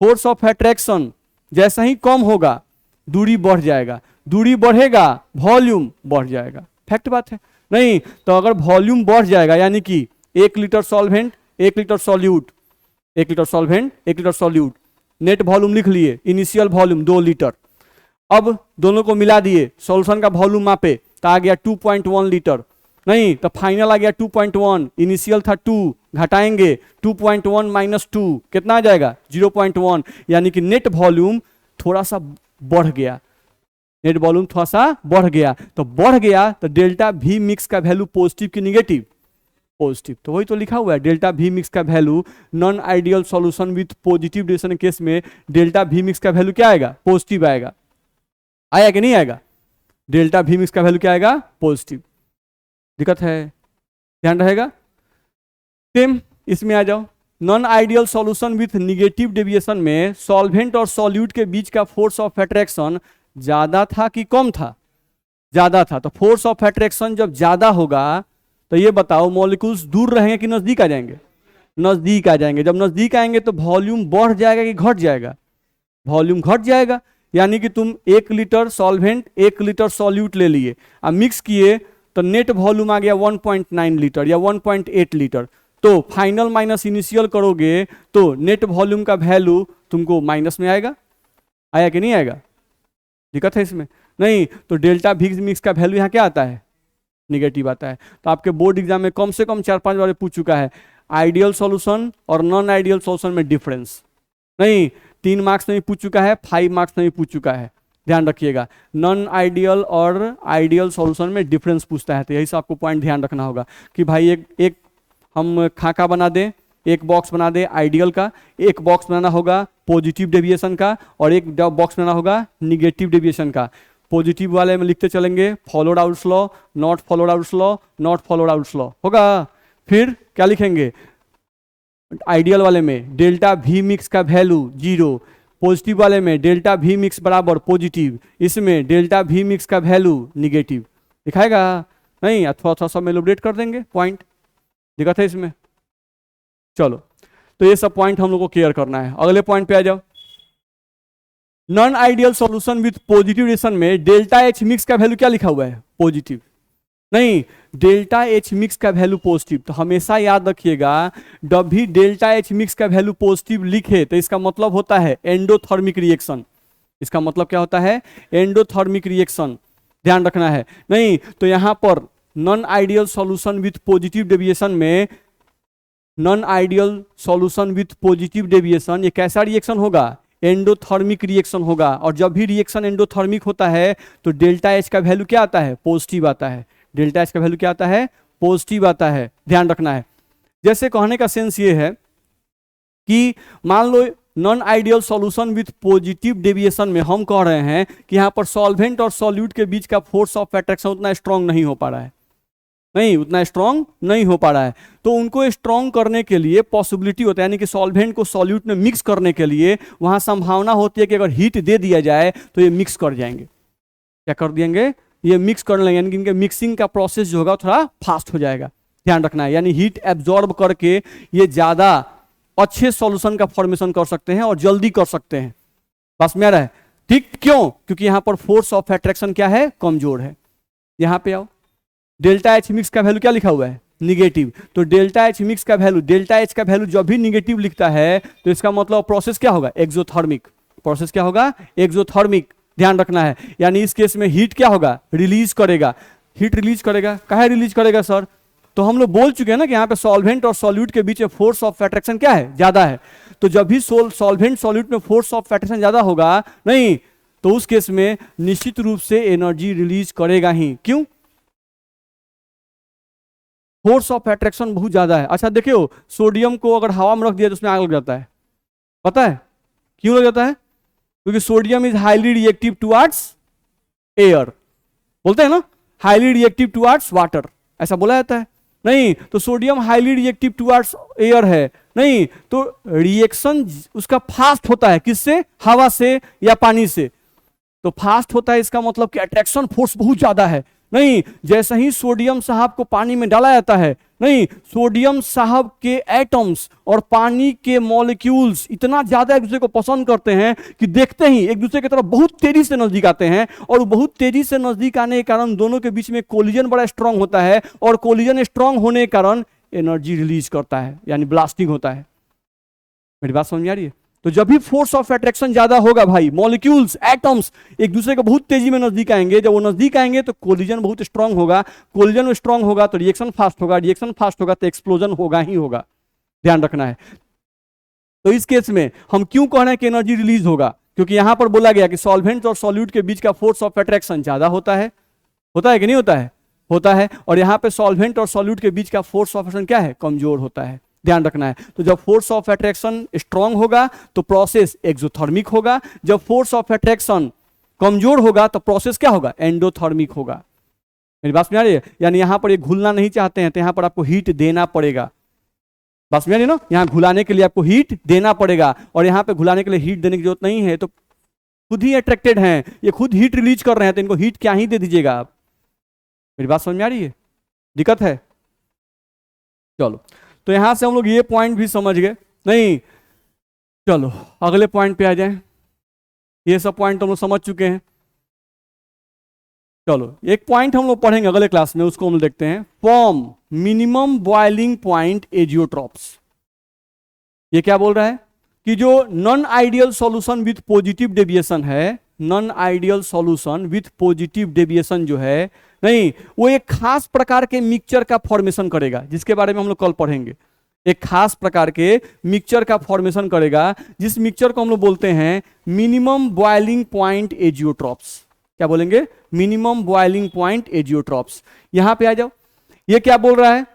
फोर्स ऑफ अट्रैक्शन जैसा ही कम होगा दूरी बढ़ जाएगा, दूरी बढ़ेगा वॉल्यूम बढ़ जाएगा। फैक्ट बात है। नहीं, तो अगर वॉल्यूम बढ़ जाएगा यानी कि 1 litre solvent 1 litre solute, 1 litre solvent 1 litre solute, net volume लिख लिए, इनिशियल वॉल्यूम 2 लीटर। अब दोनों को मिला दिए, सॉल्यूशन का वॉल्यूम मापे तो आ गया 2.1 लीटर। नहीं, तो फाइनल आ गया 2.1, इनिशियल था 2, घटाएंगे 2.1 - 2 कितना आ जाएगा? 0.1। यानी कि नेट वॉल्यूम थोड़ा सा बढ़ गया, नेट वॉल्यूम थोड़ा सा बढ़ गया। तो बढ़ गया तो डेल्टा V मिक्स का वैल्यू पॉजिटिव की निगेटिव? पॉजिटिव। तो वही तो लिखा हुआ है, डेल्टा V मिक्स का value non ideal solution with positive deviation case में डेल्टा V मिक्स का वैल्यू क्या आएगा? पॉजिटिव आएगा। आया कि नहीं आएगा? डेल्टा V मिक्स का वैल्यू क्या आएगा? पॉजिटिव। दिक्कत है, ध्यान रहेगा। सेम इसमें आ जाओ, non ideal solution with negative deviation में सॉल्वेंट और सॉल्यूट के बीच का फोर्स ऑफ अट्रैक्शन ज्यादा था कि कम था? ज्यादा था। तो फोर्स ऑफ अट्रैक्शन जब ज्यादा होगा तो ये बताओ मॉलिक्यूल्स दूर रहेंगे कि नजदीक आ जाएंगे? नजदीक आ जाएंगे। जब नजदीक आएंगे तो वॉल्यूम बढ़ जाएगा कि घट जाएगा? वॉल्यूम घट जाएगा। यानी कि तुम 1 लीटर सॉल्वेंट 1 लीटर सॉल्यूट ले लिए, अब मिक्स किए तो नेट वॉल्यूम आ गया 1.9 लीटर या 1.8 लीटर। तो फाइनल माइनस इनिशियल करोगे तो नेट वॉल्यूम का वैल्यू तुमको माइनस में आएगा, आया कि नहीं आएगा? दिक्कत है इसमें? नहीं, तो डेल्टा वी मिक्स का वैल्यू यहाँ क्या आता है? निगेटिव आता है। तो आपके बोर्ड एग्जाम में कम से कम 4-5 बार पूछ चुका है आइडियल सॉल्यूशन और नॉन आइडियल सॉल्यूशन में डिफरेंस। नहीं, 3 मार्क्स में पूछ चुका है, 5 मार्क्स में पूछ चुका है, ध्यान रखिएगा। नॉन आइडियल और आइडियल सॉल्यूशन में डिफरेंस पूछता है, तो यही से आपको पॉइंट ध्यान रखना होगा कि भाई एक हम खाका बना दें, एक बॉक्स बना दे आइडियल का, एक बॉक्स बनाना होगा पॉजिटिव डेविएशन का, और एक बॉक्स बनाना होगा निगेटिव डेविएशन का। पॉजिटिव वाले में लिखते चलेंगे followed out law, not followed out law, not followed out law होगा। फिर क्या लिखेंगे आइडियल वाले में? डेल्टा वी मिक्स का वैल्यू 0, पॉजिटिव वाले में डेल्टा वी मिक्स बराबर पॉजिटिव, इसमें डेल्टा वी मिक्स का वैल्यू निगेटिव दिखाएगा। नहीं, थोड़ा थोड़ा सब एलोबरेट कर देंगे पॉइंट, दिक्कत है इसमें। चलो, तो ये सब पॉइंट हम लोग को क्लियर करना है। अगले पॉइंट पे आ जाओ। Non ideal solution with positive reaction में डेल्टा एच मिक्स का वैल्यू क्या लिखा हुआ है? पॉजिटिव। नहीं, डेल्टा एच मिक्स का वैल्यू पॉजिटिव। तो हमेशा याद रखिएगा जब भी डेल्टा एच मिक्स का वैल्यू पॉजिटिव लिखे तो इसका मतलब होता है एंडोथर्मिक रिएक्शन। इसका मतलब क्या होता है? एंडोथर्मिक रिएक्शन, ध्यान रखना है। नहीं तो यहां पर non ideal solution with positive deviation में, non ideal solution with positive deviation, ये कैसा रिएक्शन होगा? एंडोथर्मिक रिएक्शन होगा। और जब भी रिएक्शन एंडोथर्मिक होता है तो डेल्टा एच का वैल्यू क्या आता है? पॉजिटिव आता है। डेल्टा एच का वैल्यू क्या आता है? पॉजिटिव आता है, ध्यान रखना है। जैसे कहने का सेंस ये है कि मान लो non ideal solution with positive deviation में हम कह रहे हैं कि यहां पर सॉल्वेंट और सॉल्यूट के बीच का फोर्स ऑफ अट्रैक्शन उतना स्ट्रांग नहीं हो पा रहा है, नहीं उतना स्ट्रांग नहीं हो पा रहा है। तो उनको स्ट्रांग करने के लिए पॉसिबिलिटी होता है, यानी कि सॉल्वेंट को सॉल्यूट में मिक्स करने के लिए वहां संभावना होती है कि अगर हीट दे दिया जाए तो ये मिक्स कर जाएंगे। क्या कर देंगे? ये मिक्स कर लेंगे, यानी कि इनके मिक्सिंग का प्रोसेस जो होगा थोड़ा फास्ट हो जाएगा, ध्यान रखना है। यानी हीट एब्जॉर्ब करके ये ज्यादा अच्छे सॉल्यूशन का फॉर्मेशन कर सकते हैं और जल्दी कर सकते हैं। बस में आ रहा है? ठीक, क्यों? क्योंकि यहां पर फोर्स ऑफ अट्रैक्शन क्या है? कमजोर है। यहां पे आओ, डेल्टा एच मिक्स का वैल्यू क्या लिखा हुआ है? निगेटिव। तो डेल्टा एच मिक्स का वैल्यू, डेल्टा एच का वैल्यू जब भी निगेटिव लिखता है तो इसका मतलब प्रोसेस क्या होगा? एक्सोथर्मिक। प्रोसेस क्या होगा? एक्सोथर्मिक, ध्यान रखना है। यानी इस केस में हीट क्या होगा? रिलीज करेगा। हीट रिलीज करेगा। काहे रिलीज करेगा सर? तो हम लोग बोल चुके हैं ना कि यहाँ पे सॉल्वेंट और सॉल्यूट के बीच में फोर्स ऑफ अट्रैक्शन क्या है? ज्यादा है। तो जब भी सॉल्वेंट सॉल्यूट में फोर्स ऑफ अट्रैक्शन ज्यादा होगा, नहीं तो उस केस में निश्चित रूप से एनर्जी रिलीज करेगा ही। क्यों? फोर्स ऑफ अट्रैक्शन बहुत ज्यादा है। अच्छा देखियो, सोडियम को अगर हवा में रख दिया तो उसमें आग लग जाता है, पता है क्यों लग जाता है? क्योंकि sodium is highly reactive towards air, बोलते हैं ना हाईली रिएक्टिव टुवर्ड्स वाटर, ऐसा बोला जाता है। नहीं तो sodium highly reactive towards air है, नहीं तो रिएक्शन उसका फास्ट होता है। किससे? हवा से या पानी से। तो फास्ट होता है, इसका मतलब कि अट्रैक्शन फोर्स बहुत ज्यादा है। नहीं, जैसे ही सोडियम साहब को पानी में डाला जाता है, नहीं सोडियम साहब के एटम्स और पानी के मॉलिक्यूल्स इतना ज्यादा एक दूसरे को पसंद करते हैं कि देखते ही एक दूसरे की तरफ बहुत तेजी से नजदीक आते हैं। और बहुत तेजी से नजदीक आने के कारण दोनों के बीच में कोलिजन बड़ा स्ट्रांग होता है, और कोलिजन स्ट्रांग होने के कारण एनर्जी रिलीज करता है, यानी ब्लास्टिंग होता है। मेरी बात समझ में आ रही है? तो जब भी फोर्स ऑफ अट्रैक्शन ज्यादा होगा भाई, मॉलिक्यूल्स एटम्स एक दूसरे को बहुत तेजी में नजदीक आएंगे। जब वो नजदीक आएंगे तो कोलिजन बहुत स्ट्रांग होगा, कोलिजन स्ट्रांग होगा तो रिएक्शन फास्ट होगा, रिएक्शन फास्ट होगा तो एक्सप्लोजन होगा ही होगा, ध्यान रखना है। तो इस केस में हम क्यों कह रहे हैं कि एनर्जी रिलीज होगा? क्योंकि यहां पर बोला गया कि सॉल्वेंट और सॉल्यूट के बीच का फोर्स ऑफ अट्रैक्शन ज्यादा होता है। होता है कि नहीं होता है? होता है। और यहां पे सॉल्वेंट और सॉल्यूट के बीच का फोर्स ऑफ अट्रैक्शन क्या है? कमजोर होता है, ध्यान रखना है। तो जब फोर्स ऑफ अट्रैक्शन स्ट्रांग होगा तो प्रोसेस एक्सोथर्मिक होगा, जब फोर्स ऑफ अट्रैक्शन कमजोर होगा तो प्रोसेस क्या होगा? एंडोथर्मिक होगा। मेरी बात में आ रही है? यानी यहां पर ये घुलना नहीं चाहते हैं तो यहां पर आपको हीट देना पड़ेगा। बस में आ रही है ना? यहां घुलाने के लिए आपको हीट देना पड़ेगा, और यहां पे घुलाने के लिए हीट देने की जरूरत नहीं है, तो खुद ही अट्रैक्टेड हैं, ये खुद हीट रिलीज कर रहे हैं, तो इनको हीट क्या ही दे दीजिएगा आप। मेरी बात समझ में आ रही है? दिक्कत है? चलो, तो यहां से हम लोग ये पॉइंट भी समझ गए। नहीं चलो अगले पॉइंट पे आ जाएं। ये सब पॉइंट तो हम लोग समझ चुके हैं। चलो एक पॉइंट हम लोग पढ़ेंगे अगले क्लास में, उसको हम लोग देखते हैं। Form minimum boiling point azeotropes. ये क्या बोल रहा है कि जो non ideal solution with positive deviation है, non ideal solution with positive deviation जो है, नहीं, वो एक खास प्रकार के मिक्सचर का फॉर्मेशन करेगा, जिसके बारे में हम लोग कल पढ़ेंगे। एक खास प्रकार के मिक्सचर का फॉर्मेशन करेगा, जिस मिक्सचर को हम लोग बोलते हैं मिनिमम बॉइलिंग पॉइंट एजियोट्रॉप्स। क्या बोलेंगे? Minimum boiling point azeotropes. यहां पे आ जाओ, ये क्या बोल रहा है?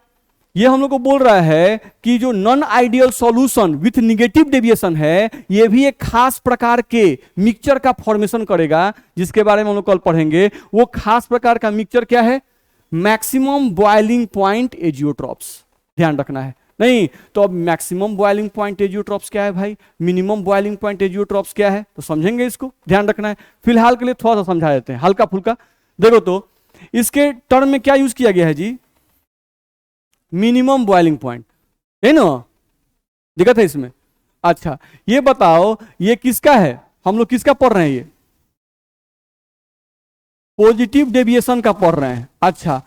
ये हम लोग को बोल रहा है कि जो non ideal solution with negative deviation है, ये भी एक खास प्रकार के मिक्सचर का फॉर्मेशन करेगा, जिसके बारे में हम लोग कल पढ़ेंगे। वो खास प्रकार का मिक्सचर क्या है? Maximum boiling point azeotropes. ध्यान रखना है। नहीं तो अब मैक्सिमम बॉइलिंग पॉइंट एजियोट्रॉप्स क्या है भाई, मिनिमम बॉइलिंग पॉइंट एजियोट्रॉप्स क्या है, तो समझेंगे इसको, ध्यान रखना है। फिलहाल के लिए थोड़ा सा समझा देते हैं, हल्का फुल्का। देखो तो इसके टर्म में क्या यूज किया गया है जी? मिनिमम बॉइलिंग पॉइंट, है ना, दिक्कत है इसमें। अच्छा ये बताओ ये किसका है, हम लोग किसका पढ़ रहे हैं? ये पॉजिटिव डेविएशन का पढ़ रहे हैं। अच्छा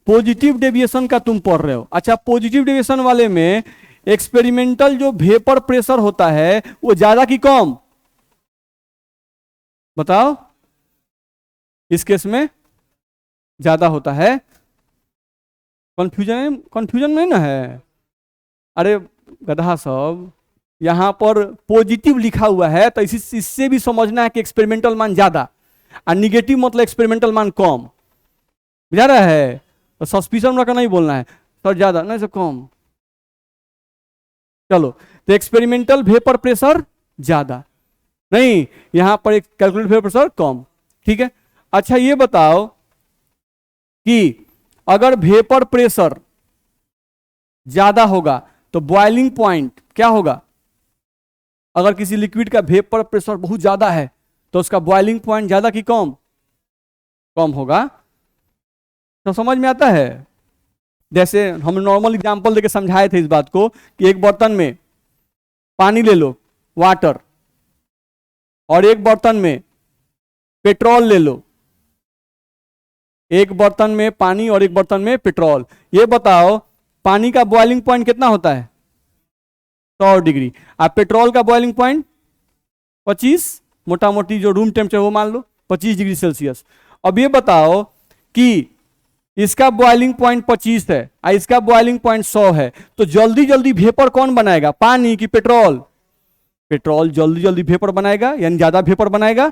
पॉजिटिव डेविएशन का तुम पढ़ रहे हो। अच्छा पॉजिटिव डेविएशन वाले में एक्सपेरिमेंटल जो वेपर प्रेशर होता है वो ज्यादा कि कम? बताओ। इस केस में ज्यादा होता है। कंफ्यूजन नहीं ना है? अरे गधा सब, यहां पर पॉजिटिव लिखा हुआ है तो इससे भी समझना है कि एक्सपेरिमेंटल मान ज्यादा, और निगेटिव मतलब एक्सपेरिमेंटल मान कम। बुझा रहा है? तो सस्पिशन रखना नहीं बोलना है सर ज्यादा नहीं, सब कम। चलो तो एक्सपेरिमेंटल वेपर प्रेशर ज्यादा, नहीं यहां पर एक कैलकुलेट वेपर प्रेशर कम। ठीक है। अच्छा ये बताओ कि अगर वेपर प्रेशर ज्यादा होगा तो बॉइलिंग पॉइंट क्या होगा? अगर किसी लिक्विड का वेपर प्रेशर बहुत ज्यादा है तो उसका बॉइलिंग पॉइंट ज्यादा कि कम? कम होगा। तो समझ में आता है? जैसे हम नॉर्मल एग्जांपल देके समझाए थे इस बात को कि एक बर्तन में पानी ले लो, वाटर, और एक बर्तन में पेट्रोल ले लो। एक बर्तन में पानी और एक बर्तन में पेट्रोल। ये बताओ पानी का बॉइलिंग पॉइंट कितना होता है? 100 डिग्री। आप पेट्रोल का बॉइलिंग पॉइंट 25, मोटा मोटी जो रूम टेम्परेचर वो मान लो 25 डिग्री सेल्सियस। अब ये बताओ कि इसका बॉइलिंग पॉइंट 25 है और इसका बॉइलिंग पॉइंट 100 है, तो जल्दी जल्दी वेपर कौन बनाएगा, पानी की पेट्रोल? पेट्रोल जल्दी जल्दी वेपर बनाएगा, यानी ज्यादा वेपर बनाएगा।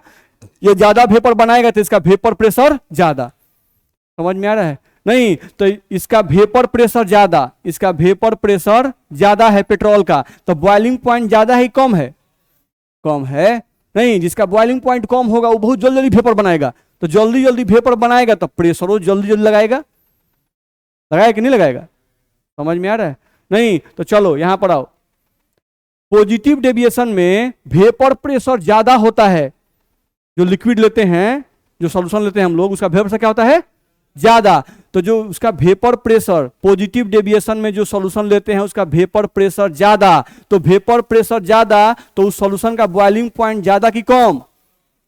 ये ज्यादा वेपर बनाएगा तो इसका वेपर प्रेशर ज्यादा। समझ में आ रहा है? नहीं तो इसका वेपर प्रेशर ज्यादा, इसका वेपर प्रेशर ज्यादा है पेट्रोल का, तो बॉइलिंग पॉइंट ज्यादा है कम है? कम है। नहीं, जिसका बॉइलिंग पॉइंट कम होगा वो बहुत जल्दी जल्दी वेपर बनाएगा, तो जल्दी जल्दी वेपर बनाएगा तो प्रेशर वो जल्दी जल्दी लगाएगा। लगाएगा कि नहीं लगाएगा? समझ में आ रहा है? नहीं तो चलो यहां पर आओ। पॉजिटिव डेविएशन में वेपर प्रेशर ज्यादा होता है, जो लिक्विड लेते हैं, जो सॉल्यूशन लेते हैं हम लोग, उसका वेपर प्रेशर क्या होता है? ज्यादा। तो जो उसका वेपर प्रेशर पॉजिटिव डेविएशन में जो सॉल्यूशन लेते हैं उसका वेपर प्रेशर ज्यादा, तो वेपर प्रेशर ज्यादा तो उस सॉल्यूशन का बॉइलिंग पॉइंट ज्यादा कि कम?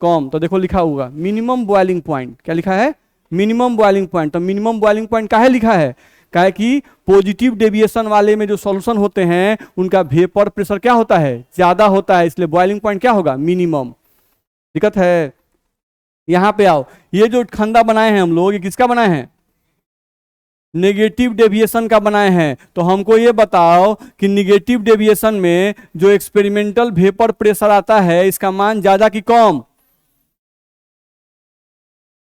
कम। तो देखो लिखा होगा मिनिमम बॉइलिंग पॉइंट। क्या लिखा है? Minimum boiling point. तो मिनिमम बॉइलिंग पॉइंट काहे लिखा है? काहे कि पॉजिटिव डेविएशन वाले में जो सॉल्यूशन होते हैं उनका वेपर प्रेशर क्या होता है? ज्यादा होता है, इसलिए बॉइलिंग पॉइंट क्या होगा? मिनिमम। दिक्कत है? यहां पे आओ। ये जो खंदा बनाए हैं हम लोग, ये किसका बनाए हैं? नेगेटिव डेविएशन का बनाए हैं। तो हमको ये बताओ कि नेगेटिव डेविएशन में जो एक्सपेरिमेंटल वेपर प्रेशर आता है इसका मान ज्यादा कि कम?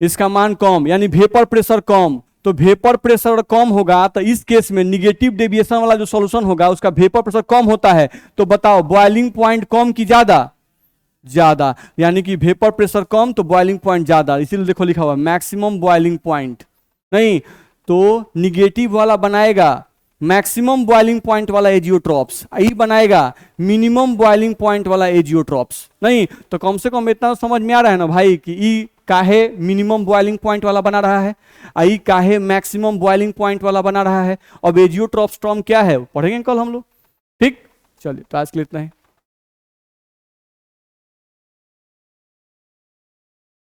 इसका मान कम, यानी वेपर प्रेशर कम। तो वेपर प्रेशर कम होगा तो इस केस में निगेटिव डेविएशन वाला जो सॉल्यूशन होगा उसका वेपर प्रेशर कम होता है। तो बताओ बॉइलिंग पॉइंट कम कि ज्यादा? ज्यादा। यानी कि वेपर प्रेशर कम तो बॉइलिंग पॉइंट ज्यादा, इसीलिए देखो लिखा हुआ मैक्सिमम बॉइलिंग पॉइंट। नहीं तो निगेटिव वाला बनाएगा मैक्सिमम बॉइलिंग पॉइंट वाला एजियोट्रॉप्स, ई बनाएगा मिनिमम बॉइलिंग पॉइंट वाला एजियोट्रॉप्स। नहीं तो कम से कम इतना समझ में आ रहा है ना भाई कि ई काहे मिनिमम बॉइलिंग पॉइंट वाला बना रहा है, आई काहे मैक्सिमम बॉइलिंग पॉइंट वाला बना रहा है। अब एजियोट्रॉप्स टर्म क्या है पढ़ेंगे कल हम लोग। ठीक, चलिए तो आज के लिए इतना ही।